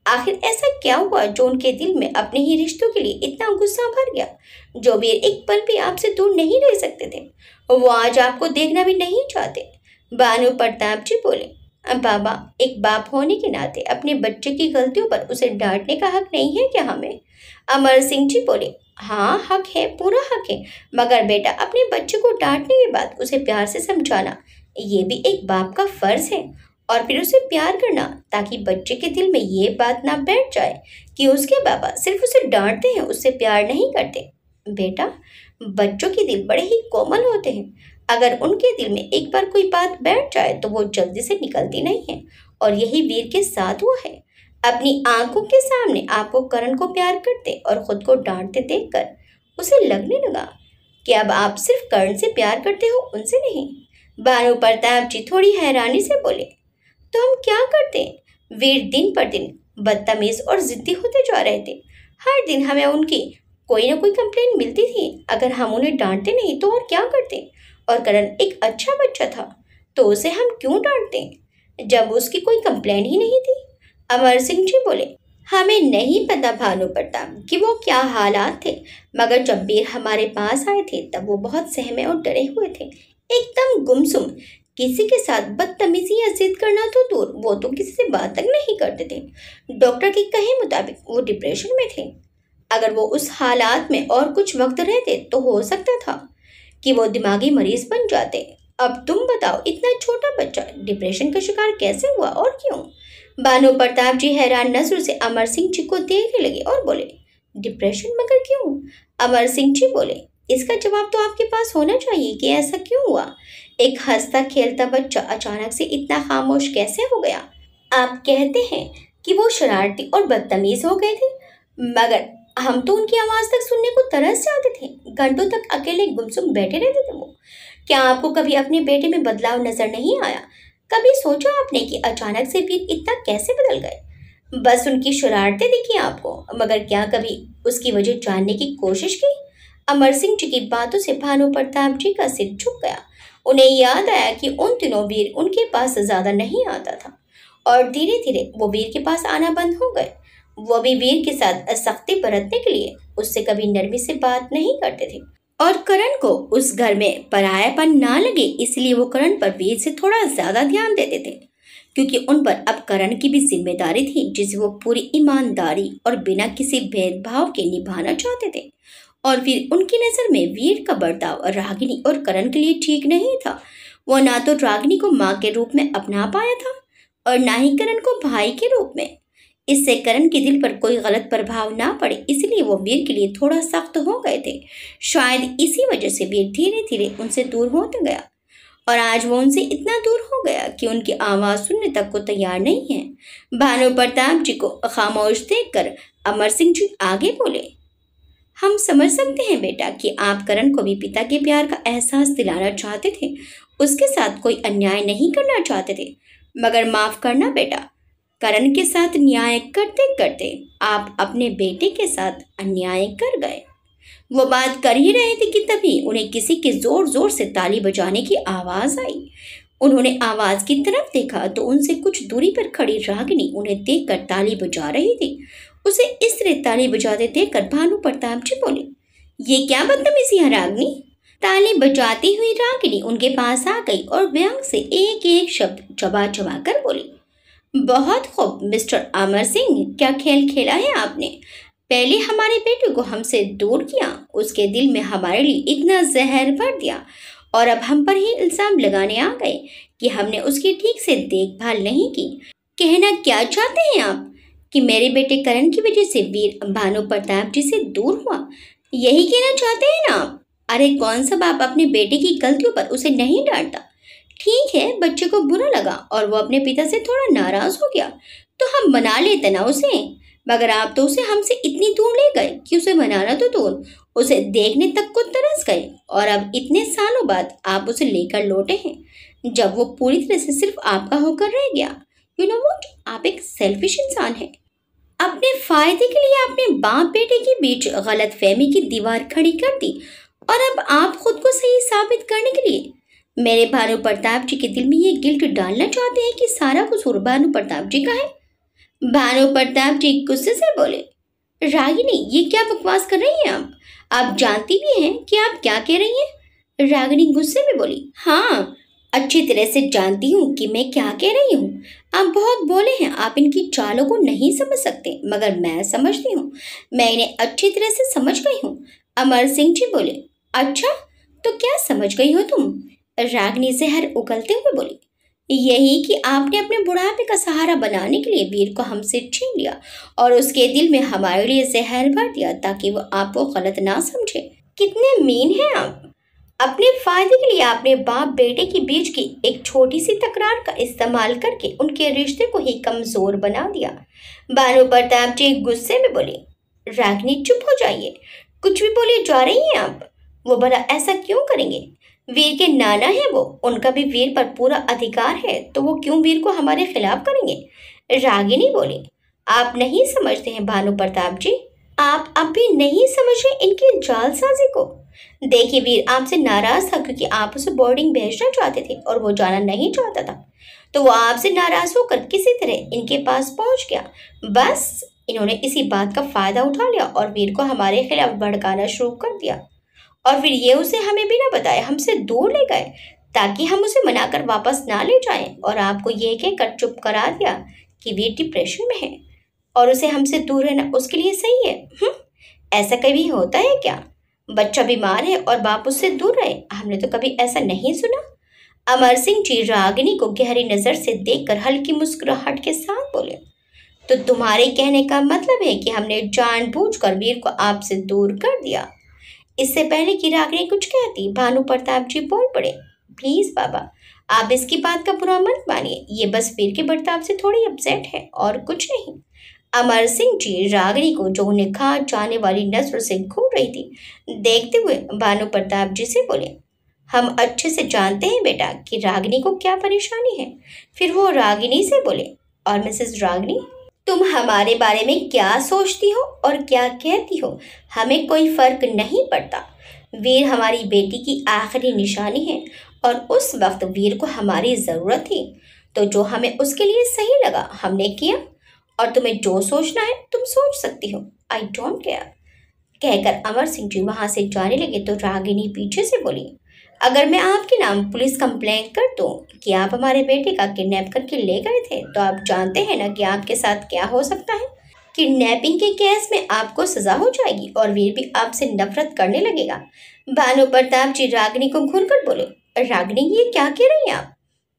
आखिर ऐसा क्या हुआ जो उनके दिल में अपने ही रिश्तों के लिए इतना गुस्सा भर गया, जो वीर एक पल भी आपसे दूर नहीं रह सकते थे, वो आज आपको देखना भी नहीं चाहते। भानु प्रताप जी बोले, बाबा एक बाप होने के नाते अपने बच्चे की गलतियों पर उसे डांटने का हक नहीं है क्या हमें? अमर सिंह जी बोले, हाँ हक है, पूरा हक है, मगर बेटा अपने बच्चे को डांटने के बाद उसे प्यार से समझाना ये भी एक बाप का फर्ज है, और फिर उसे प्यार करना ताकि बच्चे के दिल में ये बात ना बैठ जाए कि उसके बाबा सिर्फ उसे डांटते हैं, उससे प्यार नहीं करते। बेटा बच्चों के दिल बड़े ही कोमल होते हैं, अगर उनके दिल में एक बार कोई बात बैठ जाए तो वो जल्दी से निकलती नहीं है, और यही वीर के साथ हुआ है। अपनी आंखों के सामने आपको करण को प्यार करते और खुद को डांटते देखकर उसे लगने लगा कि अब आप सिर्फ करण से प्यार करते हो, उनसे नहीं। भानु प्रताप जी थोड़ी हैरानी से बोले, तो हम क्या करते? वीर दिन पर दिन बदतमीज और जिद्दी होते जा रहे थे। हर दिन हमें उनकी कोई ना कोई कंप्लेन मिलती थी। अगर हम उन्हें डांटते नहीं तो और क्या करते? और करण एक अच्छा बच्चा था, तो उसे हम क्यों डांटते जब उसकी कोई कंप्लेन ही नहीं थी? अमर सिंह जी बोले, हमें नहीं पता भानु प्रताप कि वो क्या हालात थे, मगर जब वीर हमारे पास आए थे तब वो बहुत सहमे और डरे हुए थे, एकदम गुमसुम। किसी के साथ बदतमीजी या जिद करना तो दूर, वो तो किसी से बात तक नहीं करते थे। डॉक्टर के कहे मुताबिक वो डिप्रेशन में थे। अगर वो उस हालात में और कुछ वक्त रहते तो हो सकता था कि वो दिमागी मरीज बन जाते। अब तुम बताओ, इतना छोटा बच्चा डिप्रेशन का शिकार कैसे हुआ और क्यों? भानु प्रताप जी हैरान नजरों से अमर सिंह जी को देखने लगे और बोले, डिप्रेशन मगर क्यों? अमर सिंह जी बोले, इसका जवाब तो आपके पास होना चाहिए कि ऐसा क्यों हुआ। एक हंसता खेलता बच्चा अचानक से इतना खामोश कैसे हो गया? आप कहते हैं कि वो शरारती और बदतमीज हो गए थे, मगर हम तो उनकी आवाज तक सुनने को तरस जाते थे। घंटों तक अकेले गुमसुम बैठे रहते थे वो। क्या आपको कभी अपने बेटे में बदलाव नजर नहीं आया? कभी सोचा आपने कि अचानक से वीर इतना कैसे बदल गए? बस उनकी शरारतें दिखी आपको, मगर क्या कभी उसकी वजह जानने की कोशिश की? अमर सिंह जी की बातों से भानु प्रताप जी का सिर झुक गया। उन्हें याद आया कि उन दिनों वीर उनके पास ज्यादा नहीं आता था और धीरे धीरे वो वीर के पास आना बंद हो गए। वो भी वीर के साथ सख्ती बरतने के लिए उससे कभी नरमी से बात नहीं करते थे। और करण को उस घर में परायापन ना लगे, इसलिए वो करण पर वीर से थोड़ा ज्यादा ध्यान देते थे, क्योंकि उन पर अब करण की भी जिम्मेदारी थी जिसे वो पूरी ईमानदारी और बिना किसी भेदभाव के निभाना चाहते थे। और फिर उनकी नजर में वीर का बर्ताव रागिनी और करण के लिए ठीक नहीं था। वो ना तो रागिनी को माँ के रूप में अपना पाया था और ना ही करण को भाई के रूप में। इससे करण के दिल पर कोई गलत प्रभाव ना पड़े, इसलिए वो वीर के लिए थोड़ा सख्त हो गए थे। शायद इसी वजह से वीर धीरे धीरे उनसे दूर होते गया और आज वो उनसे इतना दूर हो गया कि उनकी आवाज सुनने तक को तैयार नहीं है। भानु प्रताप जी को खामोश देखकर अमर सिंह जी आगे बोले, हम समझ सकते हैं बेटा कि आप करण को भी पिता के प्यार का एहसास दिलाना चाहते थे, उसके साथ कोई अन्याय नहीं करना चाहते थे, मगर माफ करना बेटा, करण के साथ न्याय करते करते आप अपने बेटे के साथ अन्याय कर गए। वो बात कर ही रहे थे कि तभी उन्हें किसी के जोर जोर से ताली बजाने की आवाज आई। उन्होंने आवाज की तरफ देखा तो उनसे कुछ दूरी पर खड़ी रागिनी उन्हें देखकर ताली बजा रही थी। उसे इस तरह ताली बजाते देखकर भानु प्रताप जी बोले, ये क्या बदतमीजी है रागिनी? ताली बजाती हुई रागिनी उनके पास आ गई और व्यंग से एक एक शब्द चबा चबा कर बोली, बहुत खूब मिस्टर अमर सिंह, क्या खेल खेला है आपने। पहले हमारे बेटे को हमसे दूर किया, उसके दिल में हमारे लिए इतना जहर भर दिया और अब हम पर ही इल्जाम लगाने आ गए कि हमने उसकी ठीक से देखभाल नहीं की। कहना क्या चाहते हैं आप कि मेरे बेटे करण की वजह से वीर भानु प्रताप जी से दूर हुआ? यही कहना चाहते हैं ना आप? अरे कौन सा बाप अपने बेटे की गलतियों पर उसे नहीं डांटता? ठीक है, बच्चे को बुरा लगा और वो अपने पिता से थोड़ा नाराज हो गया तो हम मना लेते ना उसे, मगर आप तो उसे हमसे इतनी दूर ले गए कि उसे मनाना तो दूर, उसे देखने तक को तरस गए और अब इतने सालों बाद आप उसे लेकर लौटे हैं जब वो पूरी तरह से सिर्फ आपका होकर रह गया। यू नो व्हाट, आप एक सेल्फिश इंसान हैं। अपने फायदे के लिए अपने बाप बेटे के बीच गलत फहमी की दीवार खड़ी कर दी और अब आप खुद को सही साबित करने के लिए मेरे भानु प्रताप जी के दिल में ये गिल्ट डालना चाहते हैं कि सारा कसूर भानु प्रताप जी का है। भानु प्रताप जी गुस्से से बोले, रागिनी ये क्या बकवास कर रही हैं आप जानती भी हैं कि आप क्या कह रही हैं? रागिनी गुस्से में बोली, हाँ अच्छी तरह से जानती हूँ कि मैं क्या कह रही हूँ। आप बहुत बोले हैं, आप इनकी चालों को नहीं समझ सकते, मगर मैं समझती हूँ, मैं इन्हें अच्छी तरह से समझ गई हूँ। अमर सिंह जी बोले, अच्छा तो क्या समझ गई हो तुम? रागिनी जहर उगलते हुए बोली, यही कि आपने अपने बुढ़ापे का सहारा बनाने के लिए वीर को हमसे छीन लिया और उसके दिल में हमारे लिए जहर भर दिया ताकि वो आपको गलत ना समझे। कितने मीन हैं आप। अपने फायदे के लिए आपने बाप बेटे के बीच की एक छोटी सी तकरार का इस्तेमाल करके उनके रिश्ते को ही कमजोर बना दिया। भानु प्रताप जी गुस्से में बोले, रागिनी चुप हो जाइए, कुछ भी बोले जा रही हैं आप। वो भला ऐसा क्यों करेंगे? वीर के नाना है वो, उनका भी वीर पर पूरा अधिकार है, तो वो क्यों वीर को हमारे खिलाफ करेंगे? रागिनी बोली। आप नहीं समझते हैं भानु प्रताप जी, आप अब भी नहीं समझे इनकी जालसाजी को। देखिए वीर आपसे नाराज था क्योंकि आप उसे बोर्डिंग भेजना चाहते थे और वो जाना नहीं चाहता था, तो वो आपसे नाराज होकर किसी तरह इनके पास पहुंच गया। बस इन्होंने इसी बात का फायदा उठा लिया और वीर को हमारे खिलाफ भड़काना शुरू कर दिया, और फिर ये उसे हमें बिना बताए हमसे दूर ले गए ताकि हम उसे मनाकर वापस ना ले जाएं, और आपको ये कहकर चुप करा दिया कि वीर डिप्रेशन में है और उसे हमसे दूर रहना उसके लिए सही है। ऐसा कभी होता है क्या? बच्चा बीमार है और बाप उससे दूर रहे? हमने तो कभी ऐसा नहीं सुना। अमर सिंह जी रागिनी को गहरी नजर से देखकर हल्की मुस्कुराहट के साथ बोले, तो तुम्हारे कहने का मतलब है कि हमने जानबूझकर वीर को आपसे दूर कर दिया? इससे पहले कि रागिनी कुछ कहती, भानु प्रताप जी बोल पड़े, प्लीज बाबा आप इसकी बात का बुरा मत मानिए, ये बस वीर के बर्ताव से थोड़ी अपसेट है और कुछ नहीं। अमर सिंह जी रागिनी को जो उन्हें खा जाने वाली नजर से घूर रही थी देखते हुए भानु प्रताप जी से बोले, हम अच्छे से जानते हैं बेटा कि रागिनी को क्या परेशानी है। फिर वो रागिनी से बोले, और मिसेस रागिनी तुम हमारे बारे में क्या सोचती हो और क्या कहती हो, हमें कोई फर्क नहीं पड़ता। वीर हमारी बेटी की आखिरी निशानी है और उस वक्त वीर को हमारी ज़रूरत थी, तो जो हमें उसके लिए सही लगा हमने किया, और तुम्हें जो सोचना है तुम सोच सकती हो, आई डोंट केयर। कहकर अमर सिंह जी वहां से जाने लगे तो रागिनी पीछे से बोली, अगर मैं आपके नाम पुलिस कंप्लेंट कर दूं कि आप हमारे बेटे का किडनैप करके ले गए थे, तो आप जानते हैं ना कि आपके साथ क्या हो सकता है। किडनैपिंग के केस में आपको सजा हो जाएगी और वीर भी आपसे नफरत करने लगेगा। भानु प्रताप जी रागिनी को घूर कर बोले, रागिनी ये क्या कह रही हैं आप,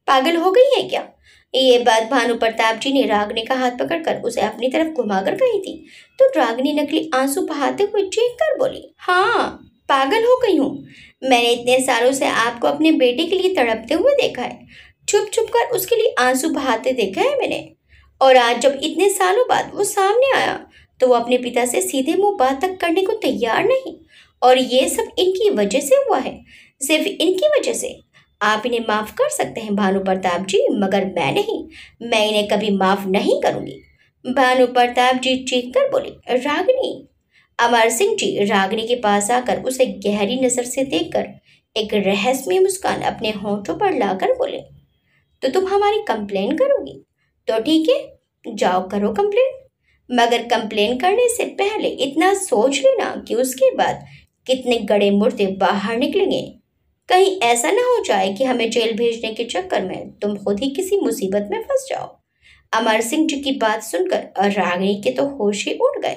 पागल हो गई है क्या? ये बात भानु प्रताप जी ने रागिनी का हाथ पकड़कर उसे अपनी तरफ घुमाकर कही थी, तो रागिनी नकली आंसू बहाते हुए चीख कर बोली, हाँ पागल हो गई हूँ। मैंने इतने सालों से आपको अपने बेटे के लिए तड़पते हुए देखा है, छुप छुप कर उसके लिए आंसू बहाते देखा है मैंने, और आज जब इतने सालों बाद वो सामने आया तो वो अपने पिता से सीधे मुंह बात तक करने को तैयार नहीं, और ये सब इनकी वजह से हुआ है, सिर्फ इनकी वजह से। आप इन्हें माफ कर सकते हैं भानु प्रताप जी, मगर मैं नहीं, मैं इन्हें कभी माफ नहीं करूंगी। भानु प्रताप जी चीख कर बोले, रागिनी। अमर सिंह जी रागिनी के पास आकर उसे गहरी नजर से देखकर एक रहस्यमय मुस्कान अपने होंठों पर लाकर बोले, तो तुम हमारी कंप्लेन करोगी? तो ठीक है, जाओ करो कंप्लेन, मगर कंप्लेन करने से पहले इतना सोच लेना कि उसके बाद कितने गड़े मुर्दे बाहर निकलेंगे। कहीं ऐसा ना हो जाए कि हमें जेल भेजने के चक्कर में तुम खुद ही किसी मुसीबत में फंस जाओ। अमर सिंह जी की बात सुनकर रागिनी के तो होश ही उड़ गए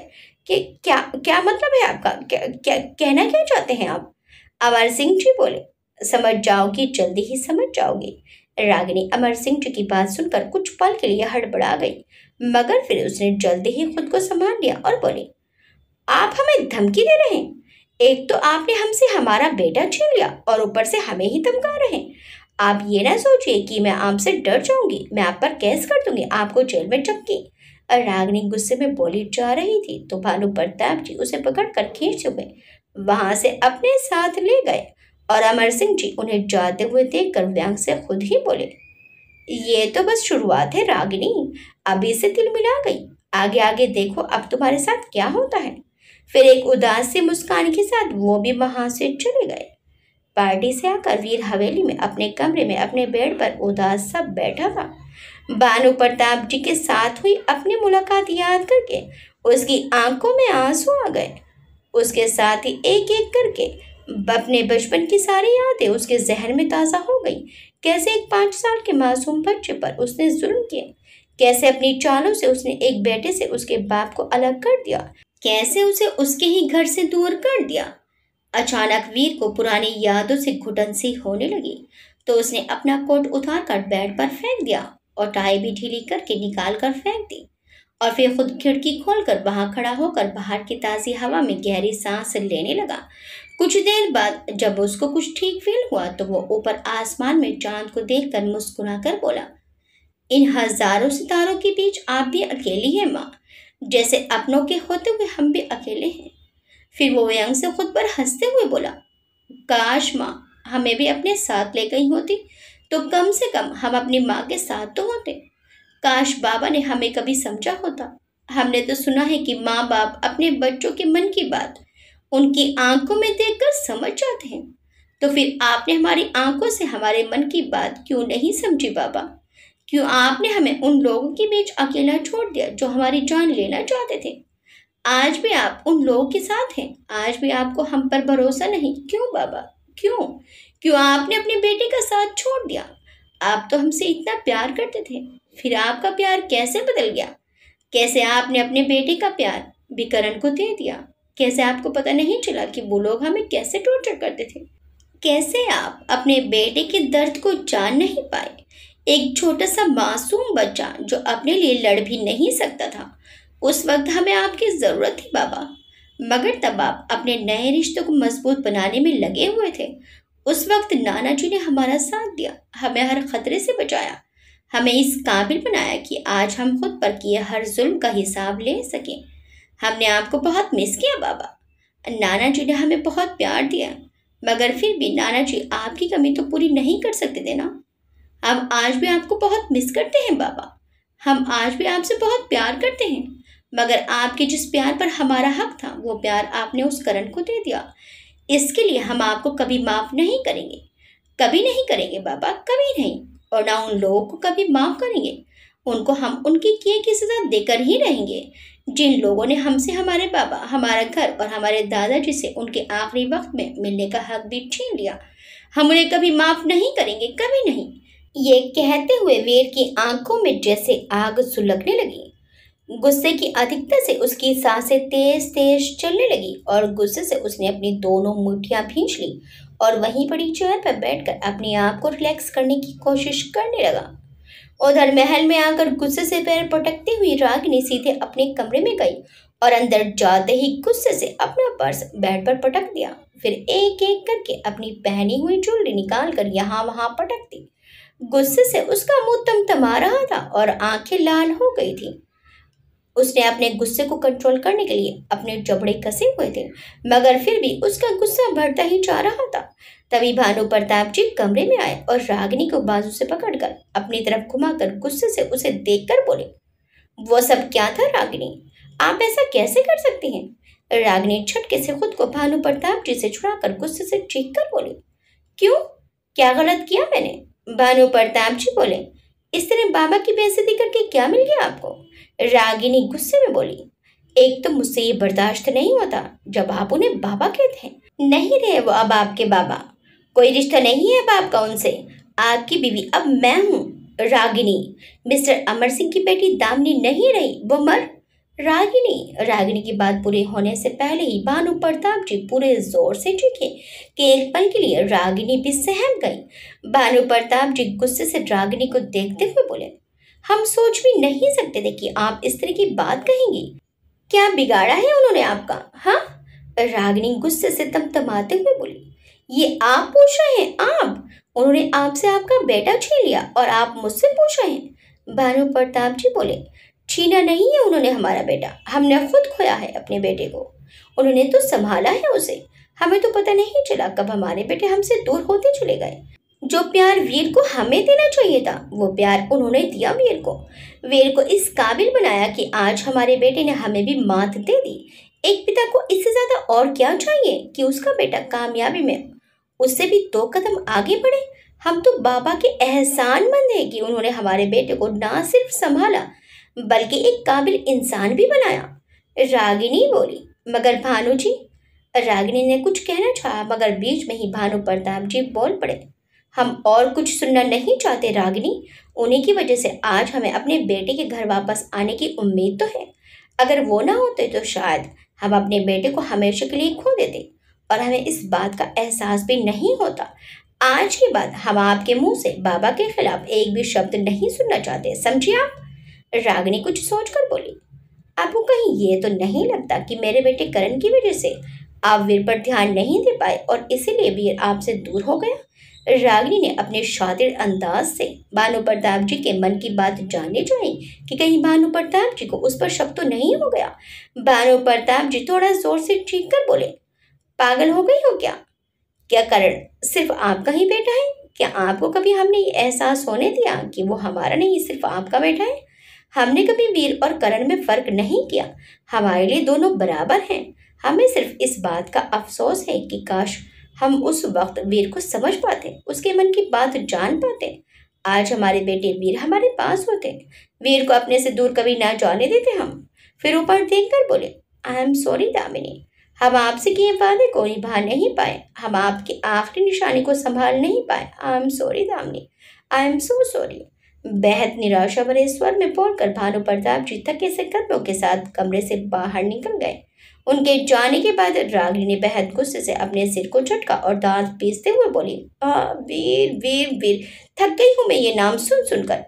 कि क्या क्या मतलब है आपका, क्या कहना क्या चाहते हैं आप? अमर सिंह जी बोले, समझ जाओगी, जल्दी ही समझ जाओगी। रागिनी अमर सिंह जी की बात सुनकर कुछ पल के लिए हड़बड़ा गई, मगर फिर उसने जल्दी ही खुद को संभाल लिया और बोली, आप हमें धमकी दे रहे हैं? एक तो आपने हमसे हमारा बेटा छीन लिया और ऊपर से हमें ही धमका रहे हैं। आप ये ना सोचिए कि मैं आपसे डर जाऊंगी, मैं आप पर केस कर दूंगी, आपको जेल में चक्की। और रागिनी गुस्से में बोली जा रही थी तो भानु प्रताप जी उसे पकड़कर खींचते हुए वहां से अपने साथ ले गए, और अमर सिंह जी उन्हें जाते हुए देखकर व्यंग से खुद ही बोले, ये तो बस शुरुआत है रागिनी, अभी से तिल मिला गई, आगे आगे देखो अब तुम्हारे साथ क्या होता है। फिर एक उदास सी मुस्कान के साथ वो भी वहां से चले गए। पार्टी से आकर वीर हवेली में अपने कमरे में अपने बेड पर उदास सा बैठा था। भानु प्रताप जी के साथ हुई अपनी मुलाकात याद करके उसकी आंखों में आंसू आ गए। उसके साथ ही एक एक करके अपने बचपन की सारी यादें उसके जहन में ताज़ा हो गई। कैसे एक 5 साल के मासूम बच्चे पर उसने जुल्म किया, कैसे अपनी चालों से उसने एक बेटे से उसके बाप को अलग कर दिया, कैसे उसे उसके ही घर से दूर कर दिया। अचानक वीर को पुरानी यादों से घुटन सी होने लगी, तो उसने अपना कोट उतार कर बेड पर फेंक दिया और टाई भी ढीली करके निकाल कर फेंक दी, और फिर खुद खिड़की खोलकर वहां खड़ा होकर बाहर की ताज़ी हवा में गहरी सांस लेने लगा। कुछ देर बाद जब उसको कुछ ठीक फील हुआ तो वो ऊपर आसमान में चांद को देखकर मुस्कुराकर बोला, इन हजारों सितारों के बीच आप भी अकेली हैं माँ, जैसे अपनों के होते हुए हम भी अकेले हैं। फिर वो व्यंग से खुद पर हंसते हुए बोला, काश माँ हमें भी अपने साथ ले गई होती, तो कम से कम हम अपनी माँ के साथ तो होते। काश बाबा ने हमें कभी समझा होता। हमने तो सुना है कि माँ बाप अपने बच्चों के मन की बात उनकी आंखों में देखकर समझ जाते हैं। तो फिर आपने हमारी आंखों से हमारे मन की बात क्यों नहीं समझी बाबा? क्यों आपने हमें उन लोगों के बीच अकेला छोड़ दिया जो हमारी जान लेना चाहते थे? आज भी आप उन लोगों के साथ हैं, आज भी आपको हम पर भरोसा नहीं, क्यों बाबा? क्यों? क्यों आपने अपने बेटे का साथ छोड़ दिया? आप तो हमसे इतना प्यार करते थे, फिर आपका प्यार कैसे बदल गया? कैसे आपने अपने बेटे का प्यार भी करण को दे दिया? कैसे आपको पता नहीं चला कि वो लोग हमें कैसे टॉर्चर करते थे? कैसे आप अपने बेटे के दर्द को जान नहीं पाए? एक छोटा सा मासूम बच्चा जो अपने लिए लड़ भी नहीं सकता था, उस वक्त हमें आपकी जरूरत थी बाबा। मगर तब आप अपने नए रिश्तों को मजबूत बनाने में लगे हुए थे। उस वक्त नाना जी ने हमारा साथ दिया, हमें हर खतरे से बचाया, हमें इस काबिल बनाया कि आज हम खुद पर किए हर जुल्म का हिसाब ले सकें। हमने आपको बहुत मिस किया बाबा। नाना जी ने हमें बहुत प्यार दिया, मगर फिर भी नाना जी आपकी कमी तो पूरी नहीं कर सकते थे ना। हम आज भी आपको बहुत मिस करते हैं बाबा। हम आज भी आपसे बहुत प्यार करते हैं, मगर आपके जिस प्यार पर हमारा हक था, वो प्यार आपने उस करण को दे दिया। इसके लिए हम आपको कभी माफ नहीं करेंगे, कभी नहीं करेंगे बाबा, कभी नहीं। और ना उन लोगों को कभी माफ करेंगे। उनको हम उनकी किए की सजा देकर ही रहेंगे, जिन लोगों ने हमसे हमारे बाबा, हमारा घर और हमारे दादाजी से उनके आखिरी वक्त में मिलने का हक भी छीन लिया। हम उन्हें कभी माफ नहीं करेंगे, कभी नहीं। ये कहते हुए वीर की आंखों में जैसे आग सुलगने लगी। गुस्से की अधिकता से उसकी सांसें तेज तेज चलने लगी और गुस्से से उसने अपनी दोनों मुट्ठियां भींच ली और वहीं पड़ी चेयर पर बैठकर अपने आप को रिलैक्स करने की कोशिश करने लगा। उधर महल में आकर गुस्से से पैर पटकती हुई रागिनी सीधे अपने कमरे में गई और अंदर जाते ही गुस्से से अपना पर्स बेड पर पटक दिया। फिर एक एक करके अपनी पहनी हुई ज्वेलरी निकाल कर यहाँ वहां पटक दी। गुस्से से उसका मुंह तमतमा रहा था और आंखें लाल हो गई थी। उसने अपने गुस्से को कंट्रोल करने के लिए अपने जबड़े कसे हुए थे, मगर फिर भी उसका गुस्सा बढ़ता ही जा रहा था। तभी भानु प्रताप जी कमरे में आए और रागिनी को बाजू से पकड़कर अपनी तरफ घुमाकर गुस्से से उसे देखकर बोले, वो सब क्या था रागिनी? आप ऐसा कैसे कर सकती हैं? रागिनी झटके से खुद को भानु प्रताप जी से छुड़ाकर गुस्से से चीख कर बोली, क्यों? क्या गलत किया मैंने? भानु प्रताप जी बोले, इस तरह बाबा की बेइज्जती करके क्या मिल गया आपको? रागिनी गुस्से में बोली, एक तो मुझसे ये बर्दाश्त नहीं होता जब आप उन्हें बाबा कहते हैं। नहीं रहे वो अब आपके बाबा, कोई रिश्ता नहीं है अब आपका उनसे। आपकी बीवी अब मैं हूँ। रागिनी मिस्टर अमर सिंह की बेटी दामिनी नहीं रही, वो मर। रागिनी की बात पूरी होने से पहले ही भानु प्रताप जी पूरे जोर से चीखे कि एक पल के लिए रागिनी भी सहम गई। भानु प्रताप जी गुस्से से रागिनी को देखते हुए बोले, हम सोच भी नहीं सकते थे कि आप इस तरह की बात कहेंगी। क्या बिगाड़ा है उन्होंने आपका? हाँ? रागिनी गुस्से से तमतमाते हुए बोली, ये आप पूछ रहे हैं? आप? उन्होंने आपसे आपका बेटा छीन लिया और आप मुझसे पूछ रहे हैं? भानु प्रताप जी बोले, छीना नहीं है उन्होंने हमारा बेटा, हमने खुद खोया है अपने बेटे को। उन्होंने तो संभाला है उसे, हमें तो पता नहीं चला कब हमारे बेटे हमसे दूर होते चले गए। जो प्यार वीर को हमें देना चाहिए था, वो प्यार उन्होंने दिया वीर को इस काबिल बनाया कि आज हमारे बेटे ने हमें भी मात दे दी। एक पिता को इससे ज्यादा और क्या चाहिए कि उसका बेटा कामयाबी में उससे भी 2 कदम आगे बढ़े। हम तो बाबा के एहसानमंद हैं कि उन्होंने हमारे बेटे को ना सिर्फ संभाला बल्कि एक काबिल इंसान भी बनाया। रागिनी बोली, मगर भानु जी। रागिनी ने कुछ कहना चाहा, मगर बीच में ही भानु प्रताप जी बोल पड़े, हम और कुछ सुनना नहीं चाहते रागिनी। उन्हीं की वजह से आज हमें अपने बेटे के घर वापस आने की उम्मीद तो है। अगर वो ना होते तो शायद हम अपने बेटे को हमेशा के लिए खो देते और हमें इस बात का एहसास भी नहीं होता। आज के बाद हम आपके मुंह से बाबा के खिलाफ एक भी शब्द नहीं सुनना चाहते, समझिए आप? रागिनी कुछ सोचकर बोली, आपको कहीं ये तो नहीं लगता कि मेरे बेटे करण की वजह से आप वीर पर ध्यान नहीं दे पाए और इसीलिए वीर आपसे दूर हो गया? रागिनी ने अपने शातिर अंदाज से भानु प्रताप जी के मन की बात जाननी चाहिए कि कहीं भानु प्रताप जी को उस पर शक तो नहीं हो गया। भानु प्रताप जी थोड़ा जोर से चीख कर बोले, पागल हो गई हो क्या? क्या करण सिर्फ आपका ही बेटा है? क्या आपको कभी हमने ये एहसास होने दिया कि वो हमारा नहीं, सिर्फ आपका बेटा है? हमने कभी वीर और करण में फर्क नहीं किया। हमारे लिए दोनों बराबर हैं। हमें सिर्फ इस बात का अफसोस है कि काश हम उस वक्त वीर को समझ पाते, उसके मन की बात जान पाते। आज हमारे बेटे वीर हमारे पास होते, वीर को अपने से दूर कभी ना जाने देते हम। फिर ऊपर देखकर बोले, आई एम सॉरी दामिनी, हम आपसे किए वादे को निभा नहीं पाए, हम आपकी आखिरी निशानी को संभाल नहीं पाए। I am sorry Damini, I am so sorry. बेहद निराशा भरे स्वर में बोलकर भानु प्रताप जी थके से कदमों के साथ कमरे से बाहर निकल गए। उनके जाने के बाद रागिनी ने बेहद गुस्से से अपने सिर को झटका और दांत पीसते हुए बोली, वीर वीर वीर, थक गई हूं मैं ये नाम सुन सुनकर।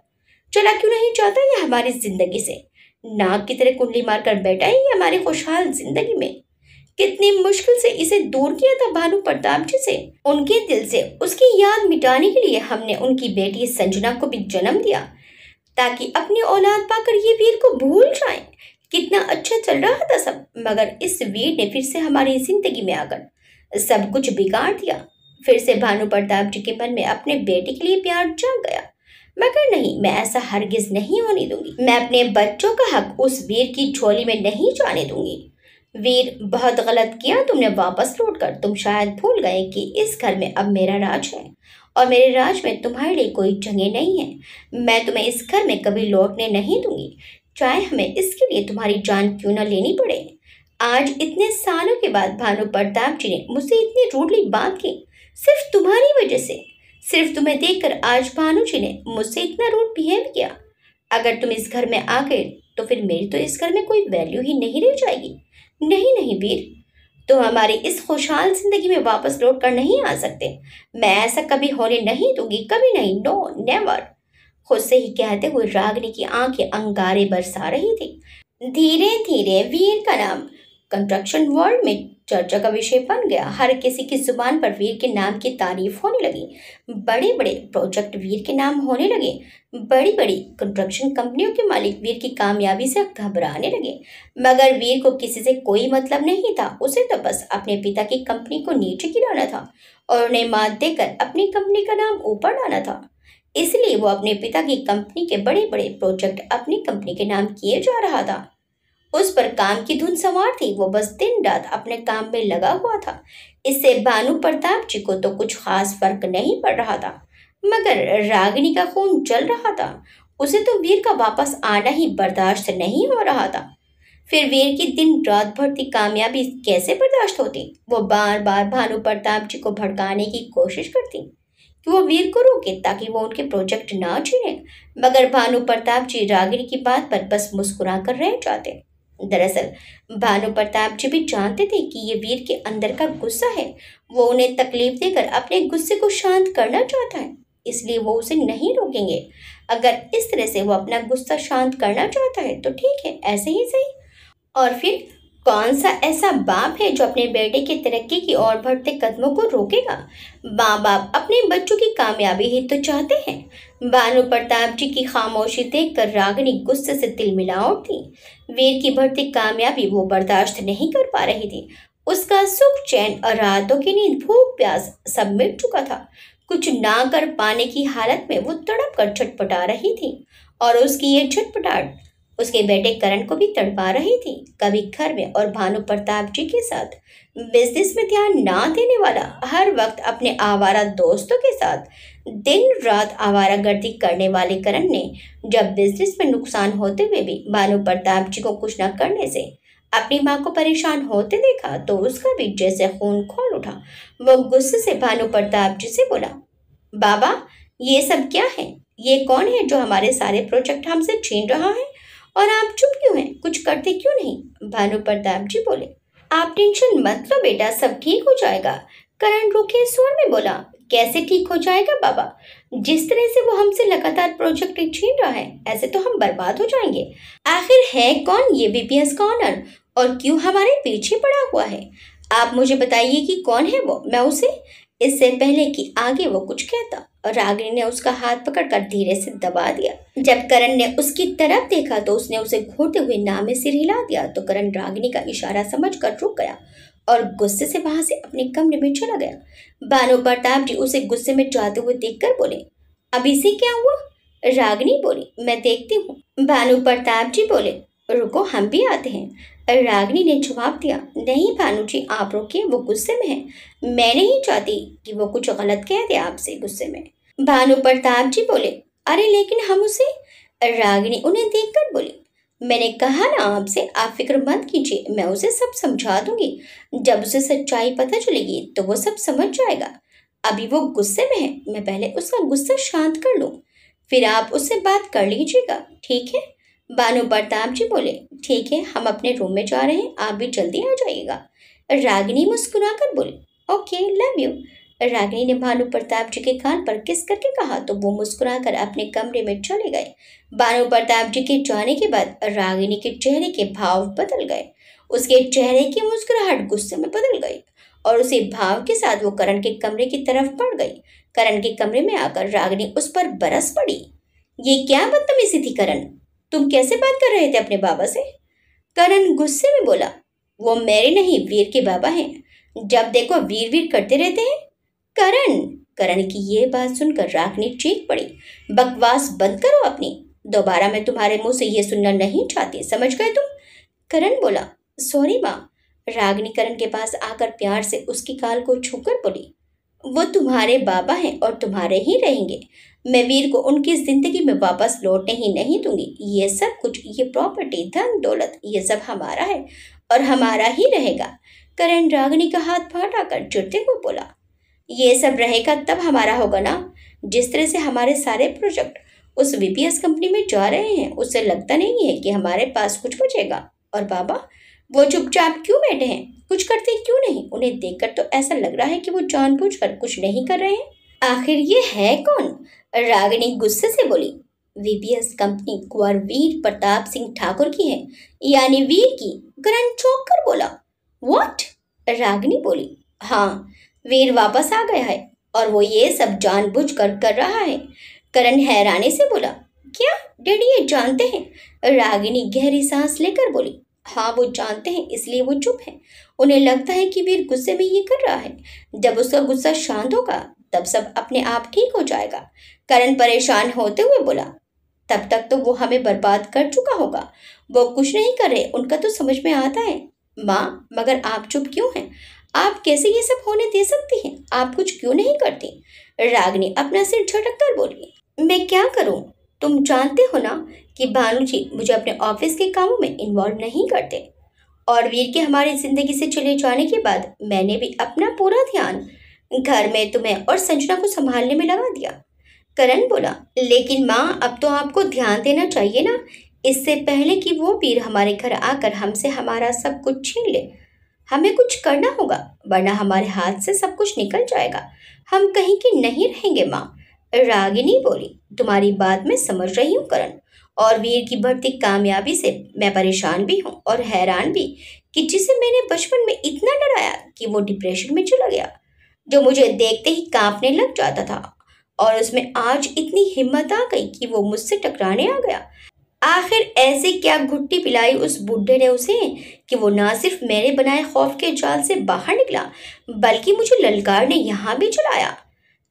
चला क्यों नहीं चाहता ये हमारी जिंदगी से? नाक की तरह कुंडली मारकर बैठा है ये हमारी खुशहाल जिंदगी में। कितनी मुश्किल से इसे दूर किया था भानु प्रताप जी से। उनके दिल से उसकी याद मिटाने के लिए हमने उनकी बेटी संजना को भी जन्म दिया ताकि अपनी औलाद पाकर ये वीर को भूल जाएं। कितना अच्छा चल रहा था सब, मगर इस वीर ने फिर से हमारी जिंदगी में आकर सब कुछ बिगाड़ दिया। फिर से भानु प्रताप जी के मन में अपने बेटे के लिए प्यार जाग गया। मगर नहीं, मैं ऐसा हरगिज नहीं होने दूंगी। मैं अपने बच्चों का हक उस वीर की झोली में नहीं जाने दूंगी। वीर, बहुत गलत किया तुमने वापस लौटकर। तुम शायद भूल गए कि इस घर में अब मेरा राज है और मेरे राज में तुम्हारे लिए कोई जगह नहीं है। मैं तुम्हें इस घर में कभी लौटने नहीं दूंगी, चाहे हमें इसके लिए तुम्हारी जान क्यों न लेनी पड़े। आज इतने सालों के बाद भानु प्रताप जी ने मुझसे इतनी रूडली बात की, सिर्फ तुम्हारी वजह से। सिर्फ तुम्हें देखकर आज भानु जी ने मुझसे इतना रूड बिहेव किया। अगर तुम इस घर में आ गए तो फिर मेरी तो इस घर में कोई वैल्यू ही नहीं रह जाएगी। नहीं नहीं वीर, तुम हमारी इस खुशहाल जिंदगी में वापस लौट कर नहीं आ सकते। मैं ऐसा कभी होने नहीं दूंगी, कभी नहीं, नो नेवर। खुद से ही कहते हुए रागिनी की आंखें अंगारे बरसा रही थी। धीरे धीरे वीर का नाम कंस्ट्रक्शन वर्ल्ड में चर्चा का विषय बन गया। हर किसी की जुबान पर वीर के नाम की तारीफ होने लगी। बड़े बड़े प्रोजेक्ट वीर के नाम होने लगे। बड़ी बड़ी कंस्ट्रक्शन कंपनियों के मालिक वीर की कामयाबी से घबराने लगे। मगर वीर को किसी से कोई मतलब नहीं था। उसे तो बस अपने पिता की कंपनी को नीचे गिराना था और उन्हें मात देकर अपनी कंपनी का नाम ऊपर लाना था। इसलिए वो अपने पिता की कंपनी के बड़े बड़े प्रोजेक्ट अपनी कंपनी के नाम किए जा रहा था। उस पर काम की धुन सवार थी। वो बस दिन रात अपने काम में लगा हुआ था। इससे भानु प्रताप जी को तो कुछ खास फर्क नहीं पड़ रहा था, मगर रागिनी का खून जल रहा था। उसे तो वीर का वापस आना ही बर्दाश्त नहीं हो रहा था। फिर वीर की दिन रात बढ़ती कामयाबी कैसे बर्दाश्त होती? वो बार बार भानु प्रताप जी को भड़काने की कोशिश करती कि वो वीर को रोके ताकि वो उनके प्रोजेक्ट ना छीने, मगर भानु प्रताप जी रागिनी की बात पर बस मुस्कुरा कर रह जाते। दरअसल भानु प्रताप जी भी जानते थे कि ये वीर के अंदर का गुस्सा है। वो उन्हें तकलीफ देकर अपने गुस्से को शांत करना चाहता है, इसलिए वो उसे नहीं रोकेंगे। अगर इस तरह से वो अपना गुस्सा शांत करना चाहता है तो ठीक है, ऐसे ही सही। और फिर कौन सा ऐसा बाप है जो अपने बेटे की तरक्की की ओर बढ़ते कदमों को रोकेगा? माँ बाप अपने बच्चों की कामयाबी ही तो चाहते हैं। भानु प्रताप जी की खामोशी देखकर रागिनी गुस्से से तिलमिला उठी। वीर की बढ़ती कामयाबी वो बर्दाश्त नहीं कर पा रही थी। उसका सुख चैन और रातों की नींद, भूख प्यास सब मिट चुका था। कुछ ना कर पाने की हालत में वो तड़प कर छटपटा रही थी और उसकी ये छटपटाहट उसके बेटे करण को भी तड़पा रही थी। कभी घर में और भानु प्रताप जी के साथ बिजनेस में ध्यान ना देने वाला, हर वक्त अपने आवारा दोस्तों के साथ दिन रात आवारागर्दी करने वाले करण ने जब बिजनेस में नुकसान होते हुए भी भानु प्रताप जी को कुछ न करने से अपनी माँ को परेशान होते देखा तो उसका भी जैसे खून खोल उठा। वो गुस्से से भानु प्रताप जी से बोला, बाबा ये सब क्या है? ये कौन है जो हमारे सारे प्रोजेक्ट हमसे छीन रहा है? और आप चुप क्यों हैं? कुछ करते क्यों नहीं? भानु प्रताप जी बोले, आप टेंशन मत लो बेटा, सब ठीक हो जाएगा। करण रूखे स्वर में बोला, कैसे ठीक हो जाएगा बाबा? जिस तरह से वो हमसे लगातार प्रोजेक्ट छीन रहा है, ऐसे तो हम बर्बाद हो जाएंगे। आखिर है कौन ये वीपीएस का ऑनर और क्यों हमारे पीछे पड़ा हुआ है? आप मुझे बताइए कि कौन है वो, मैं उसे। इससे पहले कि आगे वो कुछ कहता, रागिनी ने उसका हाथ पकड़कर धीरे से दबा दिया। जब करण ने उसकी तरफ देखा तो उसने उसे घूरते हुए ना में सिर हिला दिया तो करण रागिनी का इशारा समझकर रुक गया और गुस्से से वहां से अपने कमरे में चला गया। भानु प्रताप जी उसे गुस्से में जाते हुए देखकर बोले, अब इसे क्या हुआ? रागिनी बोली, मैं देखती हूँ। भानु प्रताप जी बोले, रुको हम भी आते हैं। रागिनी ने जवाब दिया, नहीं भानु जी आप रुकिए, वो गुस्से में है। मैं नहीं चाहती कि वो कुछ गलत कह दे आपसे गुस्से में। भानु प्रताप जी बोले, अरे लेकिन हम उसे। रागिनी उन्हें देखकर बोली, मैंने कहा ना आपसे, आप फिक्र मत कीजिए, मैं उसे सब समझा दूंगी। जब उसे सच्चाई पता चलेगी तो वो सब समझ जाएगा। अभी वो गुस्से में है, मैं पहले उसका गुस्सा शांत कर लूं, फिर आप उससे बात कर लीजिएगा, ठीक है? भानु प्रताप जी बोले, ठीक है, हम अपने रूम में जा रहे हैं, आप भी जल्दी आ जाइएगा। रागिनी मुस्कुराकर बोली, ओके, लव यू। रागिनी ने भानु प्रताप जी के कान पर किस करके कहा तो वो मुस्कुराकर अपने कमरे में चले गए। भानु प्रताप जी के जाने के बाद रागिनी के चेहरे के भाव बदल गए। उसके चेहरे की मुस्कुराहट गुस्से में बदल गई और उसी भाव के साथ वो करण के कमरे की तरफ बढ़ गई। करण के कमरे में आकर रागिनी उस पर बरस पड़ी। ये क्या बदतमीजी थी करण, तुम कैसे बात कर रहे थे अपने बाबा से? करण गुस्से में बोला, वो मेरे नहीं वीर के बाबा हैं, जब देखो वीर वीर करते रहते हैं। करण करण की ये बात सुनकर रागिनी चीख पड़ी, बकवास बंद करो अपनी, दोबारा मैं तुम्हारे मुंह से ये सुनना नहीं चाहती, समझ गए तुम? करण बोला, सॉरी माँ। रागिनी करण के पास आकर प्यार से उसकी गाल को छूकर बोली, वो तुम्हारे बाबा हैं और तुम्हारे ही रहेंगे। मैं वीर को उनकी जिंदगी में वापस लौटने ही नहीं दूंगी। ये सब कुछ, ये प्रॉपर्टी, धन दौलत, ये सब हमारा है और हमारा ही रहेगा। करण रागिनी का हाथ फाटाकर चिढ़ते हुए बोला, ये सब रहेगा तब हमारा होगा ना। जिस तरह से हमारे सारे प्रोजेक्ट उस वीपीएस कंपनी में जा रहे हैं, उससे लगता नहीं है कि हमारे पास कुछ बचेगा। और बाबा, वो चुपचाप क्यों बैठे हैं, कुछ करते क्यों नहीं? उन्हें देखकर तो ऐसा लग रहा है कि वो जानबूझकर कुछ नहीं कर रहे हैं। आखिर ये है कौन? रागिनी गुस्से से बोली, वीपीएस कंपनी कुंवर वीर प्रताप सिंह ठाकुर की है, यानी वीर की। करण चौंक कर बोला, व्हाट? रागिनी बोली, हाँ, वीर वापस आ गया है और वो ये सब जानबूझकर कर रहा है। करण हैरानी से बोला, क्या डैडी ये जानते हैं? रागिनी गहरी सांस लेकर बोली, हाँ वो जानते हैं, इसलिए वो चुप है। उन्हें लगता है कि वीर गुस्से में ये कर रहा है। जब उसका गुस्सा शांत होगा तब सब अपने आप ठीक हो जाएगा। करण परेशान होते हुए बोला, तब तक तो वो हमें बर्बाद कर चुका होगा। वो कुछ नहीं कर रहे, उनका तो समझ में आता है। माँ, मगर आप चुप क्यों हैं? आप कैसे ये सब होने दे सकती हैं? आप कुछ क्यों नहीं करती? रागिनी अपना सिर झटक कर बोली, मैं क्या करूं? तुम जानते हो ना कि भानु जी मुझे अपने ऑफिस के कामों में इन्वॉल्व नहीं करते और वीर के हमारी जिंदगी से चले जाने के बाद मैंने भी अपना पूरा ध्यान घर में तुम्हें और संजना को संभालने में लगा दिया। करण बोला, लेकिन माँ अब तो आपको ध्यान देना चाहिए ना, इससे पहले कि वो वीर हमारे घर आकर हमसे हमारा सब कुछ छीन ले। हमें कुछ करना होगा, वरना हमारे हाथ से सब कुछ निकल जाएगा, हम कहीं के नहीं रहेंगे माँ। रागिनी बोली, तुम्हारी बात मैं समझ रही हूँ करण, और वीर की बढ़ती कामयाबी से मैं परेशान भी हूँ और हैरान भी कि जिसे मैंने बचपन में इतना डराया कि वो डिप्रेशन में चला गया, जो मुझे देखते ही कांपने लग जाता था, और उसमें आज इतनी हिम्मत आ गई कि वो मुझसे टकराने आ गया। आखिर ऐसे क्या घुट्टी पिलाई उस बुढ़े ने उसे कि वो ना सिर्फ मेरे बनाए खौफ के जाल से बाहर निकला, बल्कि मुझे ललकारने यहाँ भी चलाया।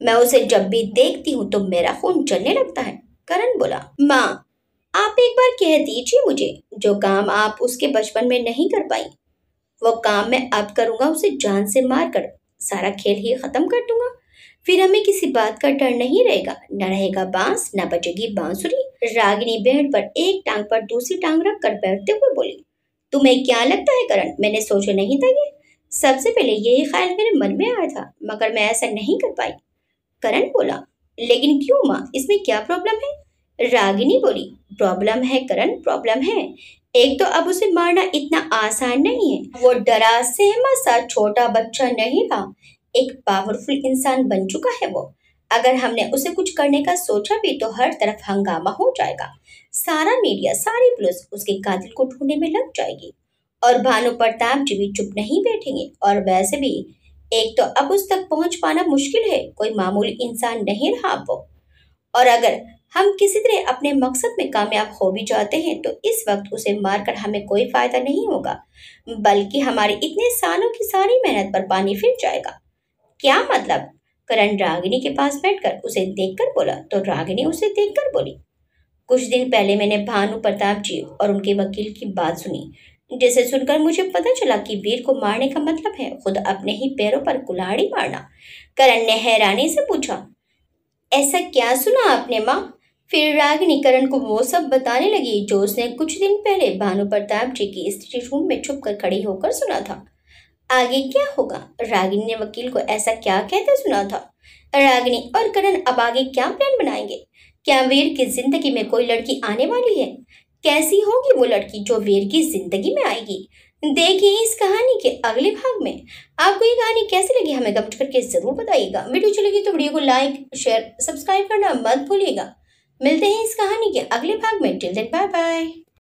मैं उसे जब भी देखती हूँ तो मेरा खून जलने लगता है। करण बोला, माँ आप एक बार कह दीजिए मुझे, जो काम आप उसके बचपन में नहीं कर पाई, वो काम मैं अब करूँगा, उसे जान से मार कर सारा खेल ही खत्म कर दूंगा। फिर हमें किसी बात का डर नहीं रहेगा, न रहेगा बांस, न बजेगी बांसुरी। रागिनी बेड पर एक टांग पर दूसरी टांग रख कर बैठते हुए बोली, तुम्हें क्या लगता है करण, मैंने सोचा नहीं था ये? सबसे पहले यही ख्याल मेरे मन में आया था, मगर मैं ऐसा नहीं कर पाई। करण बोला, लेकिन क्यों माँ, इसमें क्या प्रॉब्लम है? रागिनी बोली, प्रॉब्लम है करण, प्रॉब्लम है। एक तो अब उसे मारना इतना आसान नहीं है। वो डरा सहमा सा छोटा बच्चा नहीं रहा, एक पावरफुल इंसान बन चुका है वो। अगर हमने उसे कुछ करने का सोचा भी तो हर तरफ हंगामा हो जाएगा। सारा मीडिया, सारी पुलिस उसके कातिल को ढूंढने में लग जाएगी और भानु प्रताप जी भी चुप नहीं बैठेंगे। और वैसे भी एक तो अब उस तक पहुंच पाना मुश्किल है, कोई मामूली इंसान नहीं रहा वो। और अगर हम किसी तरह अपने मकसद में कामयाब हो भी जाते हैं तो इस वक्त उसे मारकर हमें कोई फायदा नहीं होगा, बल्कि हमारी इतने सालों की सारी मेहनत पर पानी फिर जाएगा। क्या मतलब? करण रागिनी के पास बैठकर उसे देखकर बोला तो रागिनी उसे देखकर बोली, कुछ दिन पहले मैंने भानु प्रताप जी और उनके वकील की बात सुनी, जिसे सुनकर मुझे पता चला कि वीर को मारने का मतलब है खुद अपने ही पैरों पर कुल्हाड़ी मारना। करण ने हैरानी से पूछा, ऐसा क्या सुना आपने माँ? फिर रागिनी करण को वो सब बताने लगी जो उसने कुछ दिन पहले भानु प्रताप जी की स्त्री रूम में छुप कर खड़ी होकर सुना था। आगे क्या होगा? रागिनी ने वकील को ऐसा क्या कहते सुना था? रागिनी और करण अब आगे क्या प्लान बनाएंगे? क्या वीर की जिंदगी में कोई लड़की आने वाली है? कैसी होगी वो लड़की जो वीर की जिंदगी में आएगी? देखिए इस कहानी के अगले भाग में। आपको ये कहानी कैसी लगी हमें कमेंट करके जरूर बताइएगा। वीडियो अच्छी लगी तो वीडियो को लाइक शेयर सब्सक्राइब करना मत भूलिएगा। मिलते हैं इस कहानी के अगले भाग में। Till then bye bye.